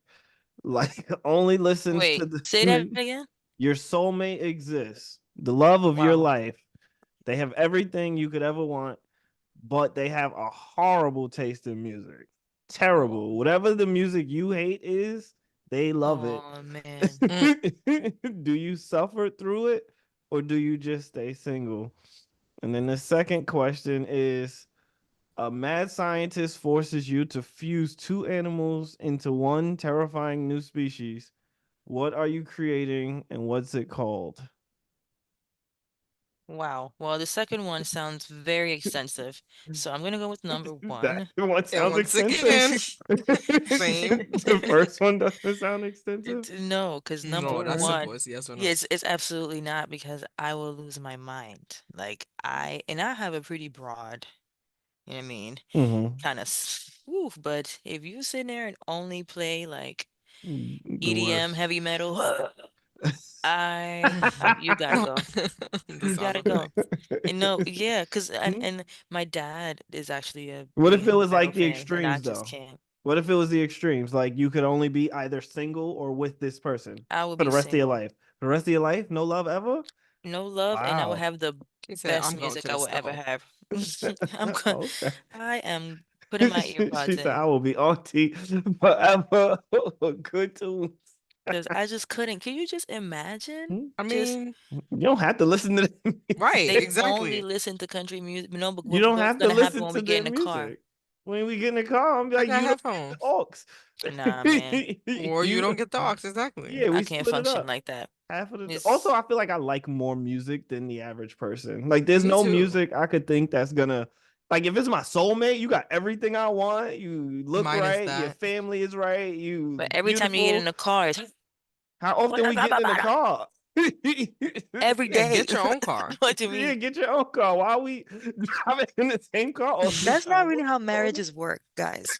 A: Like only listens to
C: Wait,
A: the
C: say that again?
A: your soulmate exists, the love of your
C: Wow.
A: life. They have everything you could ever want, but they have a horrible taste in music. Terrible.
C: Oh,
A: Whatever the music you hate is, they love it.
C: oh man.
B: Mm,
A: Do you suffer through it or do you just stay single? And then the second question is a mad scientist forces you to fuse two animals into one terrifying new species. What are you creating and what's it called?
C: Wow. Well, the second one sounds very extensive. So I'm gonna go with number
A: That
C: one.
A: one
B: and
A: sounds
B: once
A: extensive.
B: again, same.
A: The first one doesn't sound extensive.
C: No, because number
B: No, that's
A: Okay.
C: one,
B: simple. It's yes or
C: yeah,
B: no.
C: it's absolutely not because I will lose my mind. Like I have a pretty broad, you know what I mean,
A: Mm-hmm.
C: kind of, woof, but if you sit there and only play like
A: The
C: EDM,
A: worst.
C: heavy metal, you gotta go.
B: The
C: You
B: sound
C: gotta go.
B: effects.
C: And no, yeah, because and my dad is actually a
A: What
C: pretty
A: if it
C: heavy
A: was
C: metal
A: like the
C: fan, and I
A: extremes
C: just
A: though?
C: can't.
A: What if it was the extremes? Like you could only be either single or with this person
C: I would
A: for the
C: be
A: rest of your
C: single.
A: life. For the rest of your life, no love ever?
C: No love, and I will
A: Wow.
C: have the
B: He said,
C: best
B: I'm going to
C: music I
B: the
C: will ever
B: stove.
C: have. I'm going,
A: Okay.
C: I am putting my
A: She
C: earpods
A: said, I
C: in
A: will be auntie forever. Good tunes.
C: because I just couldn't. Can you just imagine?
B: I
C: Just
B: mean,
A: You don't have to listen to the
B: right,
C: they
A: music.
C: only
B: exactly.
C: listen to country music. No, but
A: You don't
C: what's
A: have to
C: gonna happen
A: listen
C: when
A: to
C: we get
A: their
C: in the car?
A: music. When we get in the car, I'm
B: I
A: like,
B: got
A: you don't get the
B: headphones.
C: Nah, man,
B: Or you don't
A: you,
B: get the aux, exactly.
A: yeah,
C: I
A: we
C: can't
A: split it
C: function
A: up.
C: like that.
A: Half of the also,
C: It's
A: I feel like I like more music than the average person. Like, there's
B: Me
A: no
B: too.
A: music I could think that's gonna like if it's my soulmate, you got everything I want. You look
B: Minus
A: right, your
B: that.
A: family is right, you
C: but every time you get in
A: beautiful.
C: the car, it's
A: How often we getting in the car?
C: every
B: Yeah,
C: day.
B: get your own car.
C: What do you
A: Yeah,
C: mean?
A: get your own car. Why are we driving in the same car all the
C: That's not
A: time?
C: really
A: What's
C: how
A: going
C: marriages work, guys.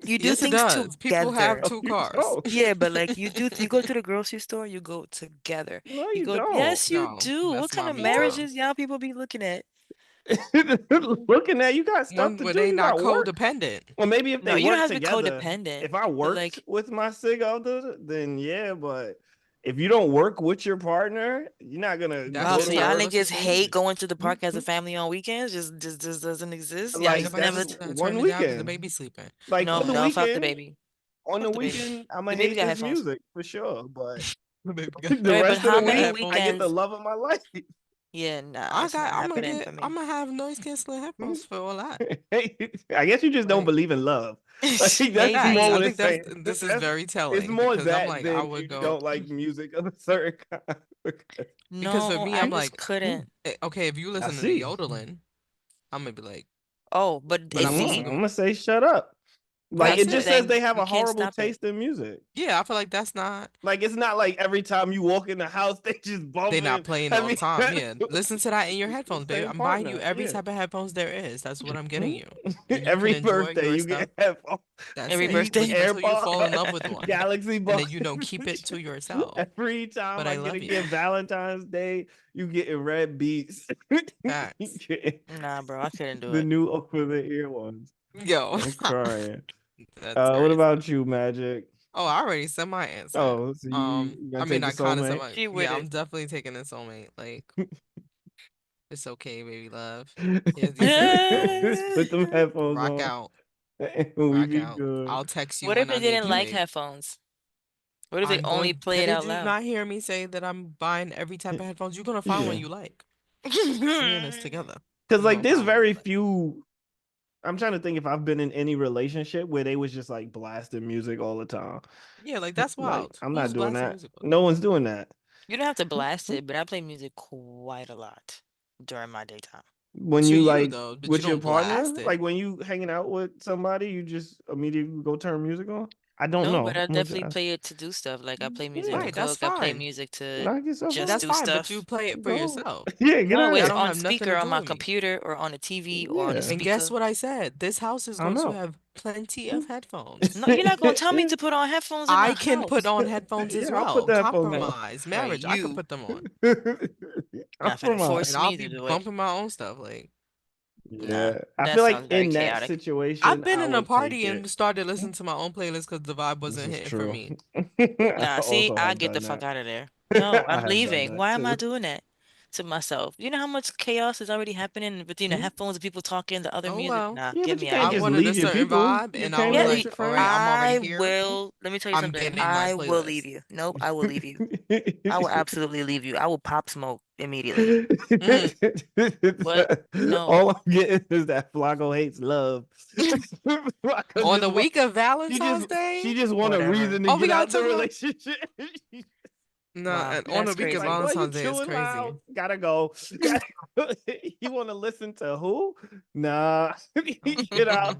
C: You do
B: Yes, it
C: things
B: does. People have
C: together.
A: on?
B: two
A: You
B: cars.
A: don't.
C: Yeah, but like you go to the grocery store, you go together.
A: No,
C: You
A: you
C: go,
A: don't.
C: yes, you
B: No,
C: do. What
B: that's
C: kind
B: my
C: of
B: me
A: What?
B: time.
C: marriages y'all people be looking at?
A: Looking at you got stuff
B: One
A: to
B: where
A: do.
B: they
A: You
B: not
A: got work.
B: codependent.
A: Well, maybe if
C: No,
A: they
C: you don't
A: work
C: have to be
A: together.
C: codependent,
A: If I
C: but
A: worked
C: like
A: with my sig other, then yeah, but if you don't work with your partner, you're not gonna
B: That's
C: Wow,
A: go
C: so
A: to
B: true.
C: y'all
A: work.
C: niggas hate
B: Thing.
C: going to the park as a family on weekends? Just doesn't exist. Yeah,
A: Like
C: just
B: Nobody
C: never.
A: that's
B: wants to turn
A: one
B: it down because the
A: weekend.
B: baby's sleeping.
A: Like for
C: No,
A: the
C: no, fuck the
A: weekend,
C: baby.
A: on the
C: Fuck the baby.
A: weekend, I'm
C: The
A: gonna
C: baby
A: hate
C: got
A: this
C: headphones.
A: music for sure. But
B: The baby got
A: the
C: Right, but
A: rest of
C: how
A: the
C: many
A: week,
B: headphones.
A: I get the
C: weekends?
A: love of my life.
C: Yeah, nah, it's not
B: I'm gonna
C: happening for
B: I'm
C: me.
B: gonna have noise canceling headphones for all that.
A: I guess you just don't
B: Like,
A: believe in love. Like that's
B: facts.
A: more
C: Maybe.
A: what
B: I
A: it's
B: think that's
A: saying.
B: this is
A: That's
B: very
A: it's
B: telling
A: more
B: because I'm
A: that
B: like, I
A: than
B: would
A: you
B: go
A: don't like music of a certain kind.
B: because for
C: No,
B: me,
C: I
B: I'm
C: just
B: like,
C: couldn't.
B: okay, if you
A: I
B: listen to
A: see.
B: yodeling, I'm gonna be like,
C: Oh, but
B: but
C: it
B: I'm
C: see,
B: listening
A: I'm
B: to
A: gonna say shut up. Like
C: that's
A: it
C: the
B: that's
A: just
B: it.
A: says they
C: thing.
A: have
C: You
A: a
C: can't
A: horrible
C: stop it.
A: taste in music.
B: Yeah, I feel like that's not.
A: Like it's not like every time you walk in the house they just
B: They're not
A: bumping
B: playing all the
A: heavy
B: time. Yeah,
A: metal.
B: listen to that in your
A: It's the
B: headphones, baby.
A: same
B: I'm buying you
A: partner.
B: every
A: Yeah.
B: type of headphones there is. That's what I'm getting you, and you can
A: Every
B: enjoy
A: birthday
B: your
A: you
B: stuff.
A: get headphones.
B: That's
C: Every
B: it.
C: birthday.
B: Leave until you
A: AirPods,
B: fall in love with one,
A: Galaxy
B: and then
A: Buds.
B: you don't keep it to yourself.
A: Every time
B: But
A: I
B: I
A: get a
B: love
A: gift,
B: you.
A: Valentine's Day, you getting red beats.
B: Facts.
C: Nah, bro, I couldn't do
A: The
C: it.
A: new over the ear ones.
B: Yo,
A: I'm crying.
B: that's
A: What
B: crazy.
A: about you, Magic?
B: Oh, I already said my answer.
A: Oh, so you
B: I
A: gonna
B: mean,
A: take the
B: I kind of said
A: soulmate?
B: my
C: She with
B: yeah. I'm
C: it.
B: definitely taking a soulmate. Like, it's okay, baby love. Here's these
A: Just
B: headphones.
A: put them headphones
B: Rock
A: on
B: out,
A: and we
B: rock
A: be
B: out.
A: good.
B: I'll text you
C: What if
B: when I
C: they
B: need
C: didn't
B: you,
C: like
B: babe.
C: headphones? What if they
B: I'm
C: only
B: going.
C: play it
B: Did
C: out
B: you
C: loud?
B: not hear me say that I'm buying every type of headphones? You're gonna find one
A: Yeah.
B: you like. We're in this together.
A: Cause
B: You're
A: like
B: gonna
A: there's
B: find one you
A: very
B: like.
A: few. I'm trying to think if I've been in any relationship where they was just like blasting music all the time.
B: Yeah, like that's
A: Like
B: wild.
A: I'm not
B: Who's
A: doing
B: blasting
A: that.
B: music?
A: No one's doing that.
C: You don't have to blast it, but I play music quite a lot during my daytime.
A: When
B: To
A: you
B: you
A: like
B: though, but you
A: with your
B: don't
A: partner,
B: blast it.
A: like when you hanging out with somebody, you just immediately go turn music on. I don't
C: No, but
A: know.
C: I
A: I'm gonna
C: definitely
A: ask.
C: play it to do stuff. Like I play music to
A: Yeah,
B: Right, that's
C: cook. I play
B: fine.
C: music to
A: knock yourself
C: just
A: out.
B: That's
C: do
B: fine, but you
C: stuff.
B: play it for
A: Go.
B: yourself.
A: Yeah, get
C: No,
A: out of
C: it's
B: That
A: here.
B: don't
C: on
B: have nothing to
C: speaker on
B: do
C: my
B: with me.
C: computer or on a TV or on a
A: Yeah,
B: And guess
C: speaker.
B: what I said? This house is
A: I
B: going to
A: know.
B: have plenty of headphones.
C: No, you're not gonna tell me to put on headphones in my
B: I can put
C: house.
B: on headphones as
A: Yeah, I'll put
B: well.
A: the headphones
C: Right,
A: on.
B: Compromise.
C: right.
B: Marriage, I could
C: You
B: put them on.
A: I'm
C: not finna
A: from
B: And
C: force
B: I'll
C: me to
B: be
C: do it.
B: bumping my own stuff. Like,
C: Nah,
A: Yeah, I
C: that
A: feel like
C: sounds very
A: in that
C: chaotic.
A: situation,
B: I've
A: I
B: been in a
A: would take
B: party and
A: it.
B: started listening to my own playlist because the vibe
A: This
B: wasn't
A: is
B: hitting for
A: true.
B: me.
A: I
C: Nah, see,
A: also
C: I
A: have
C: get the
A: done
C: fuck
A: that.
C: out of there. No,
A: I
C: I'm
A: have done
C: leaving.
A: that
C: Why am I
A: too.
C: doing that to myself? You know how much chaos is already happening between the
A: Hmm?
C: headphones and people talking, the other
B: Oh,
C: music?
B: well.
C: Nah,
A: Yeah,
C: get
A: but you
C: me out of
A: can't
B: I
C: here.
A: just
B: wanted a
A: leave your
B: certain
A: people.
B: vibe,
A: You
B: and I
A: came
B: was
C: Yeah,
A: there with your
B: like, all right,
A: friends.
B: I'm already
C: I
B: here.
C: will. Let me tell you
B: I'm
C: something.
B: getting my
C: I will leave
B: playlist.
C: you. Nope, I will leave you. I will absolutely leave you. I will pop smoke immediately.
B: Mhm.
C: What? No.
A: All I'm getting is that Flaco hates love. Flaco
B: On the
A: just want,
B: week of
A: she just
B: Valentine's Day?
A: she just want a
C: Whatever.
A: reason to
B: Oh, we
A: get
B: gotta
A: out the
B: talk about.
A: relationship.
B: No,
C: Wow,
B: and on the
C: that's
B: week of
A: Like,
C: crazy.
A: what you
B: Valentine's Day is
A: chewing loud?
B: crazy.
A: Gotta go. You want to listen to who? Nah, get out,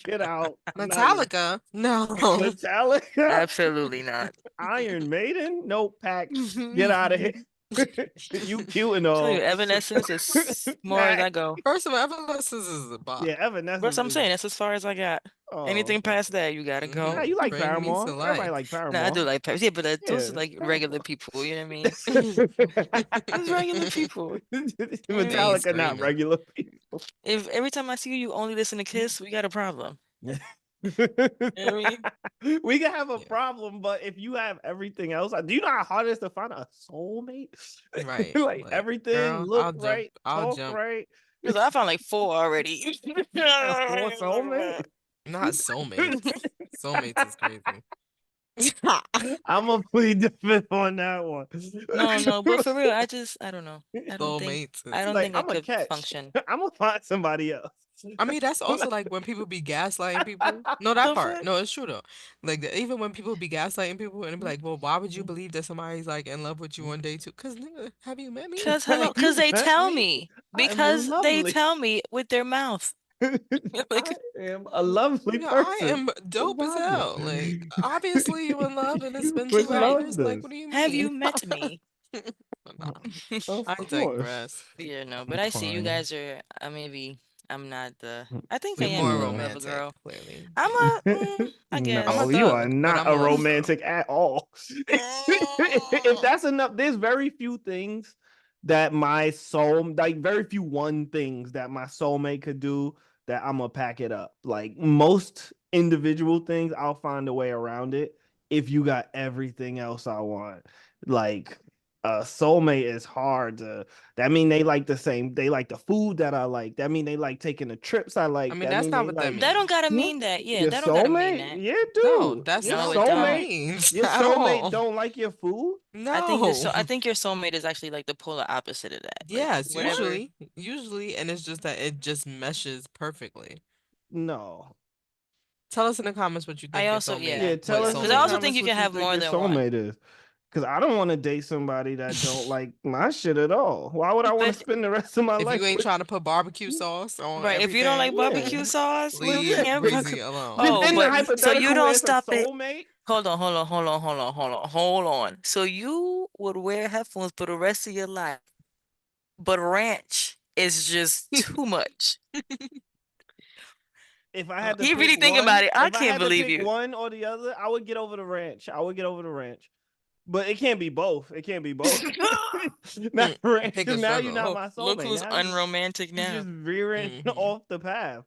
A: get out. I'm not even
B: Metallica? No.
A: Metallica.
C: Absolutely not.
A: Iron Maiden? No, Pack. Get out of here. You cute and
C: Tell you,
A: all.
C: Evanescence as more as I
A: Pack.
C: go.
B: First of all, Evanescence is a bop.
A: Yeah,
C: That's
A: Evanescence
C: what I'm saying.
A: is.
C: That's as far as I got.
A: Oh,
C: Anything past that, you gotta
A: nah,
C: go.
A: you like
B: Bring me to
A: Paramore. Everybody
B: life.
A: like
C: Nah, I do
A: Paramore.
C: like Pepsi. Yeah, but those are
A: Yeah,
C: like regular
A: Paramore.
C: people. You know what I mean? Those regular people. You know what I mean?
A: Metallica, not
B: Mainstreaming.
A: regular people.
C: If every time I see you, you only listen to Kiss, we got a problem.
A: Yeah.
C: You know what I mean?
A: We can have a
B: Yeah.
A: problem, but if you have everything else, do you know how hard it is to find a soulmate?
B: Right.
A: Like
B: Like,
A: everything,
B: girl,
A: look right,
B: I'll
A: talk
B: jump.
A: right.
C: Because I found like 4 already.
A: For soulmate.
B: Not soulmates. Soulmates is crazy.
A: I'm gonna plead the fifth on that one.
C: No, but for real, I don't know.
B: Soulmates
C: I
B: is
C: don't
A: Like
C: think I
A: I'm a
C: could
A: catch.
C: function.
A: I'm gonna find somebody else.
B: I mean, that's also like when people be gaslighting people. No, that
C: The
B: part.
C: fuck?
B: No, it's true though. Like even when people be gaslighting people and they be like, "Well, why would you believe that somebody's like in love with you one day too?" Cause nigga, have you met me?
C: Cause hello,
A: Have
C: cause
A: you
C: they
A: met
C: tell
A: me?
C: me.
A: I am
C: Because they
A: lovely.
C: tell me with their mouth.
A: I
C: Like,
A: am a lovely
B: Nigga, I
A: person.
B: am
A: What's
B: dope
A: the
B: as hell. Like, obviously you in love and it's been
A: With
C: 'Right.
B: $2. Like,
A: love
B: what do you
C: Have you
B: mean?
C: met me?
B: Nah,
A: Of
B: I
A: course.
B: digress.
C: Yeah, no, but
A: I'm
C: I see you
A: crying.
C: guys are maybe I'm not the I think I
B: We're
C: am
B: more
C: more
A: No.
C: of a
B: romantic,
C: girl.
B: clearly.
C: I'm a I
B: I'm a
A: No,
C: guess.
A: you are
B: thug, but
A: not
B: I'm a
A: a
B: love girl.
A: romantic at all. If that's enough, there's very few things that my soul, like very few one things that my soulmate could do that I'm gonna pack it up. Like most individual things, I'll find a way around it if you got everything else I want. Like soulmate is hard to that mean they like the same, they like the food that I like. That mean they like taking the trips I
B: I
A: like.
B: mean,
A: That
B: that's
A: mean
B: not
A: they
B: what that
A: like
C: That don't
B: means.
C: gotta mean that. Yeah,
A: your
C: that don't gotta mean
A: soulmate?
C: that.
A: Yeah,
B: No,
A: dude.
B: that's
A: Your
B: not
C: No,
B: what
C: it
B: that
C: don't.
A: soulmate,
B: means
A: your
B: at
A: soulmate
B: all.
A: don't like your food?
B: No.
C: I think your soulmate is actually like the polar opposite of that. Like
B: Yes,
A: What?
C: whatever.
B: usually, and it's just that it just meshes perfectly.
A: No.
B: Tell us in the comments what you
C: I
B: think your
C: also,
B: soulmate,
A: Yeah,
C: yeah,
A: tell
B: what
C: yeah.
A: us
C: Because
A: in
C: I
A: the
B: soulmate
C: also
B: is.
C: think
A: comments
C: you
A: what
C: can
A: you
C: have
A: think
C: more
A: your
C: than one.
A: soulmate is. Because I don't want to date somebody that don't like my shit at all. Why would I want to
C: But
A: spend the rest of my
B: If you
A: life
B: ain't
A: with?
B: trying to put barbecue sauce on
C: right, if you don't like
B: everything,
A: Yeah.
C: barbecue sauce, you
B: leave
C: can't fuck.
B: Breezy alone.
C: Oh,
A: Within the
C: but so you
A: hypothetical where
C: don't
A: it's a
C: stop it.
A: soulmate,
C: Hold on. So you would wear headphones for the rest of your life, but ranch is just too much.
A: if I
B: Uh,
A: had to
C: You really
A: pick
C: think about
A: one,
C: it. I
A: if I
C: can't
A: had to
C: believe
A: pick
C: you.
A: one or the other, I would get over the ranch. I would get over the ranch. But it can't be both. It can't be both. Not ranch,
B: Pick
A: because
B: a
A: now you're not
B: struggle.
A: my
C: Look
A: soulmate.
C: who's
A: Now
C: unromantic
A: you
C: now.
A: just veering
B: Hmm.
A: off the path.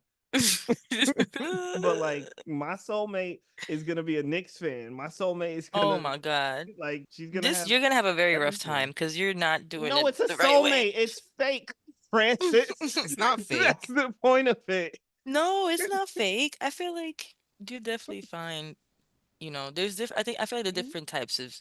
A: But like my soulmate is gonna be a Knicks fan. My soulmate is
C: Oh
A: gonna
C: my God.
A: like she's gonna
C: This
A: have
C: you're gonna have a very rough time
A: everything.
C: because you're not doing
A: No,
C: it
A: it's a
C: the right way.
A: soulmate. It's fake, Francis.
B: It's not
A: That's
B: fake.
A: the point of it.
C: No, it's not fake. I feel like you definitely find, there's I feel like the different types of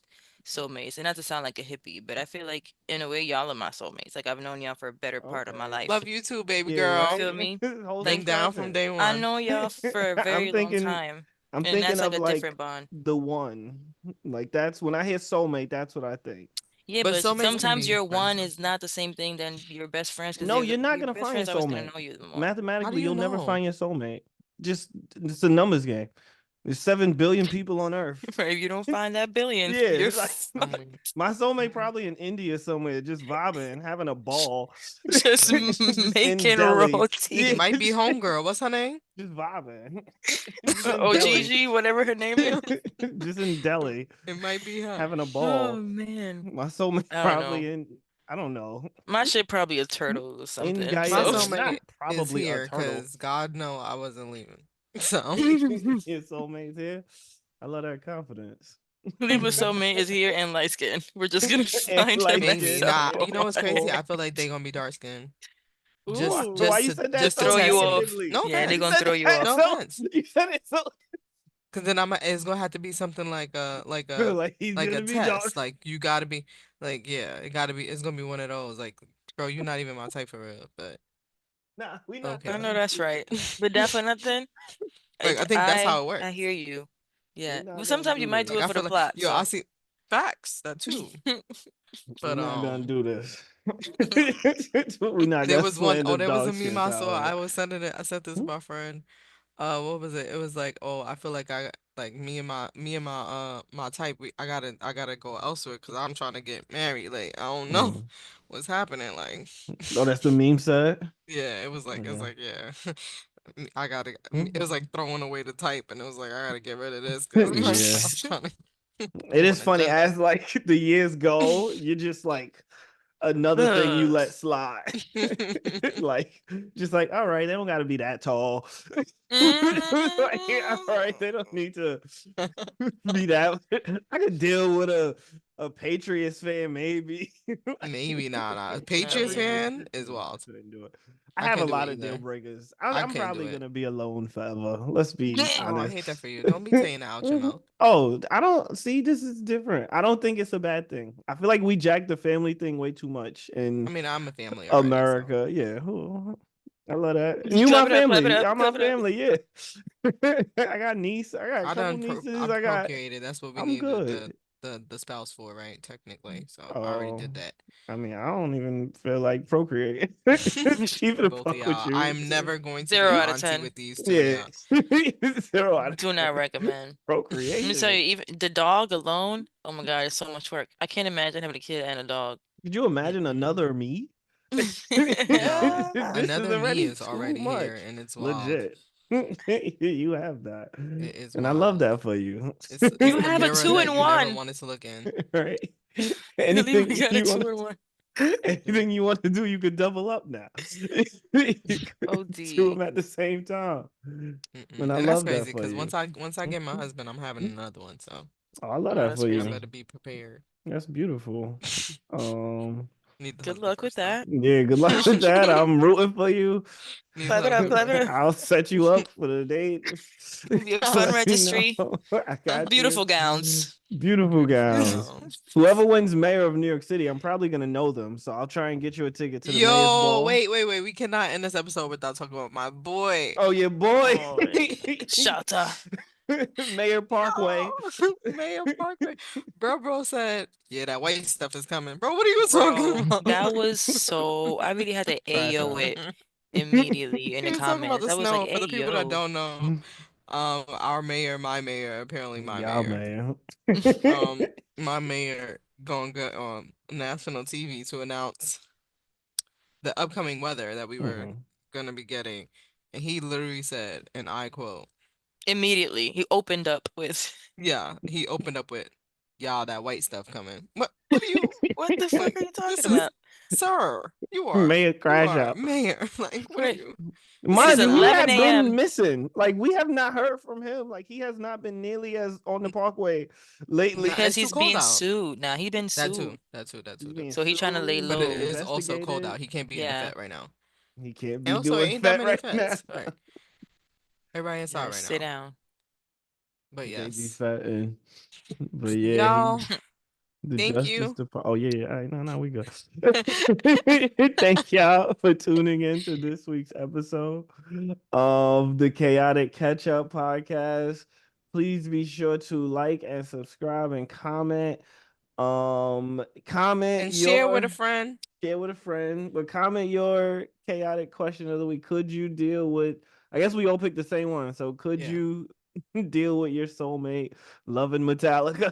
C: soulmates. And not to sound like a hippie, but I feel like in a way y'all are my soulmates. Like I've known y'all for a better part of my
A: Okay.
C: life.
B: Love you too, baby
A: Yeah,
C: You
B: girl.
C: feel
A: right.
C: me?
A: Wholesome
B: Been
C: Like
B: down from
A: content.
B: day
C: I
B: one.
C: know y'all for a
A: I'm
C: very long
A: thinking
C: time.
A: I'm
C: And
A: thinking
C: that's like
A: of
C: a different
A: like
C: bond.
A: the one. Like that's when I hear soulmate, that's what I think.
C: Yeah,
B: But
C: but
B: soulmates can
C: sometimes
B: be
C: your
B: very
C: one is
B: special.
C: not the same thing than your best friends because
A: No, you're not
C: your
A: gonna
C: best
A: find your
C: friend's always gonna
A: soulmate.
C: know you the more.
B: How do
A: Mathematically,
B: you
A: you'll never
B: know?
A: find your soulmate. Just it's a numbers game. There's 7 billion people on Earth.
C: If you don't find that billion,
A: Yeah,
C: you're
A: it's like
B: Um,
A: my soulmate probably in India somewhere, just vibing, having a ball,
C: just
A: just in
C: making
A: Delhi.
B: it
A: Yeah,
C: roti.
B: might be homegirl. What's her name?
A: just vibing, just in
C: Oh,
A: Delhi,
C: Gigi, whatever her name is.
A: just in Delhi,
B: It might be her.
A: having a
C: Oh
A: ball.
C: man.
A: My soulmate
C: I don't know.
A: probably in, I don't know,
C: My shit probably a turtle or
A: in
C: something.
B: My
C: So
A: Guyana. Not
B: soulmate is
A: probably a
B: here
A: turtle.
B: because God know I wasn't leaving. So,
A: Your soulmate's here. I love that confidence.
C: Libra soulmate is here and light skin. We're just gonna
A: And
C: find him
A: light
C: at
B: maybe
A: skin.
C: some
B: not. You know what's crazy?
C: point.
B: I feel like they gonna be dark skinned. Just,
C: Ooh.
A: Why
B: just
A: you
B: to,
A: said that
B: just
C: To
B: to
A: so
C: throw you
B: test me.
C: off.
A: negatively?
B: No
C: Yeah, they're
A: You
B: offense.
C: gonna
A: said
C: throw you
A: that
B: No
C: off.
A: so.
B: offense.
A: You said it so.
B: Cause then it's gonna have to be something
A: Like he's
B: like a
A: gonna be dark.
B: test. Like you gotta be like yeah, it gotta be. It's gonna be one of those. Like, bro, you're not even my type for real. But
A: Nah, we not
C: I
B: okay.
C: know
A: touching
C: that's
A: you.
C: right. But that for nothing,
B: Like I think that's how it
C: I
B: works.
C: hear you.
A: We
C: Yeah. But
A: not gonna
C: sometimes you
A: do
C: might do
B: Like
A: this.
C: it
B: I
C: for the
B: feel like
C: plot,
B: yo, I
C: so
B: see facts that too.
A: We
B: But
A: not gonna do this. We not
B: there
A: gonna
B: was one
A: slander
B: oh there was
A: dog
B: a meme
A: shit
B: I
A: out
B: saw.
A: here.
B: I was sending it. I sent this to my friend. What was it? It was like, oh, I feel like I like my type. I gotta go elsewhere because I'm trying to get married. Like I don't know
A: Mm.
B: what's happening. Like
A: Oh, that's the meme set.
B: yeah, it was
A: Yeah.
B: like yeah, I gotta. It was
A: Mhm.
B: like throwing away the type, and it was like I gotta get rid of this because like
A: Yeah.
B: I'm trying to
A: It
B: move
A: is
B: an
A: funny
B: agenda.
A: as like the years go, you're just like another thing you
C: Ugh.
A: let slide. Like just like, all right, they don't gotta be that tall. Like, yeah, all right, they don't need to be that. I could deal with a Patriots fan, maybe. Like,
B: Maybe nah.
C: No,
B: Patriots
A: whatever.
C: yeah.
B: fan is
A: I
B: wild.
A: couldn't do it. I
B: I
A: have a
B: can't do
A: lot
B: it
A: of deal
B: either.
A: breakers.
B: I
A: I'm
B: can't do
A: probably
B: it.
A: gonna be alone forever. Let's be
B: Oh, I
A: honest.
B: hate that for you. Don't be saying that out your mouth.
A: Oh, I don't see. This is different. I don't think it's a bad thing. I feel like we jack the family thing way too much
B: I
A: in
B: mean, I'm a family already, so
A: America. Yeah, I love that. And you
C: Clap
A: my
C: it up, clap it
A: family.
C: up,
A: Y'all my
C: clap it up.
A: family. Yeah. I got niece. I got a couple
B: I
A: nieces.
B: procreated. That's what we
A: I'm
B: needed
A: good.
B: the spouse for, right? Technically, so I already
A: Oh,
B: did that.
A: I mean, I don't even feel like procreating. Keep
B: For
A: it a
B: both of
A: fuck with
B: y'all,
A: you.
B: I'm never going to be
C: Zero
B: an
C: out of
B: auntie
C: 10.
B: with these two.
A: Yeah.
B: Yeah,
A: 0 out of
C: Do
A: 10.
C: not recommend. Let me tell
A: Procreation.
C: you, even the dog alone, oh my God, it's so much work. I can't imagine having a kid and a dog.
A: Could you imagine
B: mm-mm.
A: another me?
B: No,
A: This is
B: another me
A: already
B: is
A: too
B: already here,
A: much.
B: and it's wild.
A: Legit. You have that.
B: It is
A: And I love
B: wild.
A: that for you.
B: It's
C: You
B: the
C: have a
B: mirror
C: two
B: that
C: in
B: you never
C: one.
B: wanted to look in.
A: Right?
C: Leave we
A: Anything
C: got a
A: you want
C: two in one.
B: Mm-mm,
A: anything you want to do, you could double up now. You could do
C: OD.
A: them at the same time.
B: mm-mm.
A: And I
B: And that's
A: love
B: crazy
A: that for
B: because
A: you.
B: once I get my husband, I'm having another one. So
A: Oh, I love
B: Oh,
A: that
B: that's
A: for
B: crazy. I
A: you.
B: better be prepared.
A: That's beautiful. Um,
B: Need the
C: Good
B: hug the
C: luck with
B: first time.
C: that.
A: yeah, good luck with that. I'm rooting for you.
B: Need
C: Clap it
B: hug
C: up,
B: the
C: clap
B: first
C: it up.
B: time.
A: I'll set you up for the date.
C: It'll be a
A: So,
C: fun
A: you know,
C: registry.
A: I got you.
C: Beautiful gowns.
A: Beautiful
B: Beautiful
A: gowns.
B: gowns.
A: Whoever wins mayor of New York City, I'm probably gonna know them. So I'll try and get you a ticket to the mayor's
B: Yo,
A: ball.
B: wait. We cannot end this episode without talking about my boy.
A: Oh, your boy.
C: Oh, Shata.
A: Mayor Parkway.
B: Yo, Mayor Parkway. Bro said, yeah, that white stuff is coming. Bro, what are you talking
C: Bro,
B: about?
C: that was so. I really had to
A: Crash
C: Ayo
A: out.
C: it immediately in
B: He
C: the
B: was talking about
C: comments.
B: the
C: I was like,
B: snow. For
C: hey,
B: the people that
C: yo.
B: don't know, our mayor, my mayor, apparently my
A: Y'all,
B: mayor,
A: man.
B: um, my mayor gonna go on national TV to announce the upcoming weather that we were
A: Mhm.
B: gonna be getting, and he literally said, and I quote,
C: Immediately, he opened up with,
B: "Yeah," he opened up with, "Y'all, that white stuff coming." What are you?
C: what the fuck are you
B: This
C: talking
B: is,
C: about?
B: sir.
A: Mayor
B: You
A: Crash
B: are
A: out.
B: mayor. Like, what are
C: Right.
B: you?
C: This is
A: Mind you, he
B: Nah.
C: 11
A: had been
C: a.m.
A: missing. Like we have not heard from him. Like he has not been nearly as on the Parkway lately.
B: Nah,
C: because
B: it's too
C: he's
B: cold
C: being
B: out.
C: sued. Now he been
B: That too.
C: sued.
B: That too. That
A: He's
B: too. That
A: being
B: too.
C: So he trying to lay
A: sued. He's
B: But it
A: being
C: low.
B: is also cold
A: investigated.
B: out. He can't be in the
C: Yeah.
B: vet right now.
A: He can't
B: And
A: be
B: also, it
A: doing
B: ain't that
A: fat
B: many
A: right now.
B: vets. Right. Everybody inside
C: Yeah,
B: right
C: sit
B: now.
C: down.
B: But
A: He can't be
B: yes.
A: fatting. But yeah,
B: Y'all,
A: he the
B: thank
A: Justice
B: you.
A: Department. Oh yeah, all right, no, we good. Thank y'all for tuning in to this week's episode of the Chaotic Catch Up Podcast. Please be sure to like and subscribe and comment. Comment
B: And share with a
A: your
B: friend.
A: share with a friend, but comment your chaotic question of the week. Could you deal with? I guess we all picked the same one. So could
B: Yeah.
A: you deal with your soulmate loving Metallica?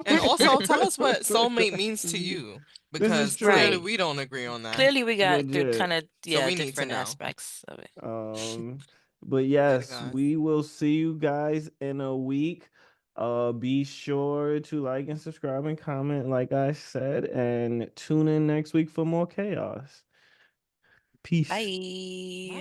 B: And also tell us what soulmate means to
A: This
B: you.
A: is
B: Because clearly
A: true.
C: Right.
B: we don't agree on that.
C: Clearly, we got good
A: Legit.
C: kind of,
B: So
C: yeah,
B: we need to
C: different
B: know.
C: aspects of it.
A: But
B: Later,
A: yes,
B: guys.
A: we will see you guys in a week. Be sure to like and subscribe and comment, like I said, and tune in next week for more chaos. Peace.
C: Bye.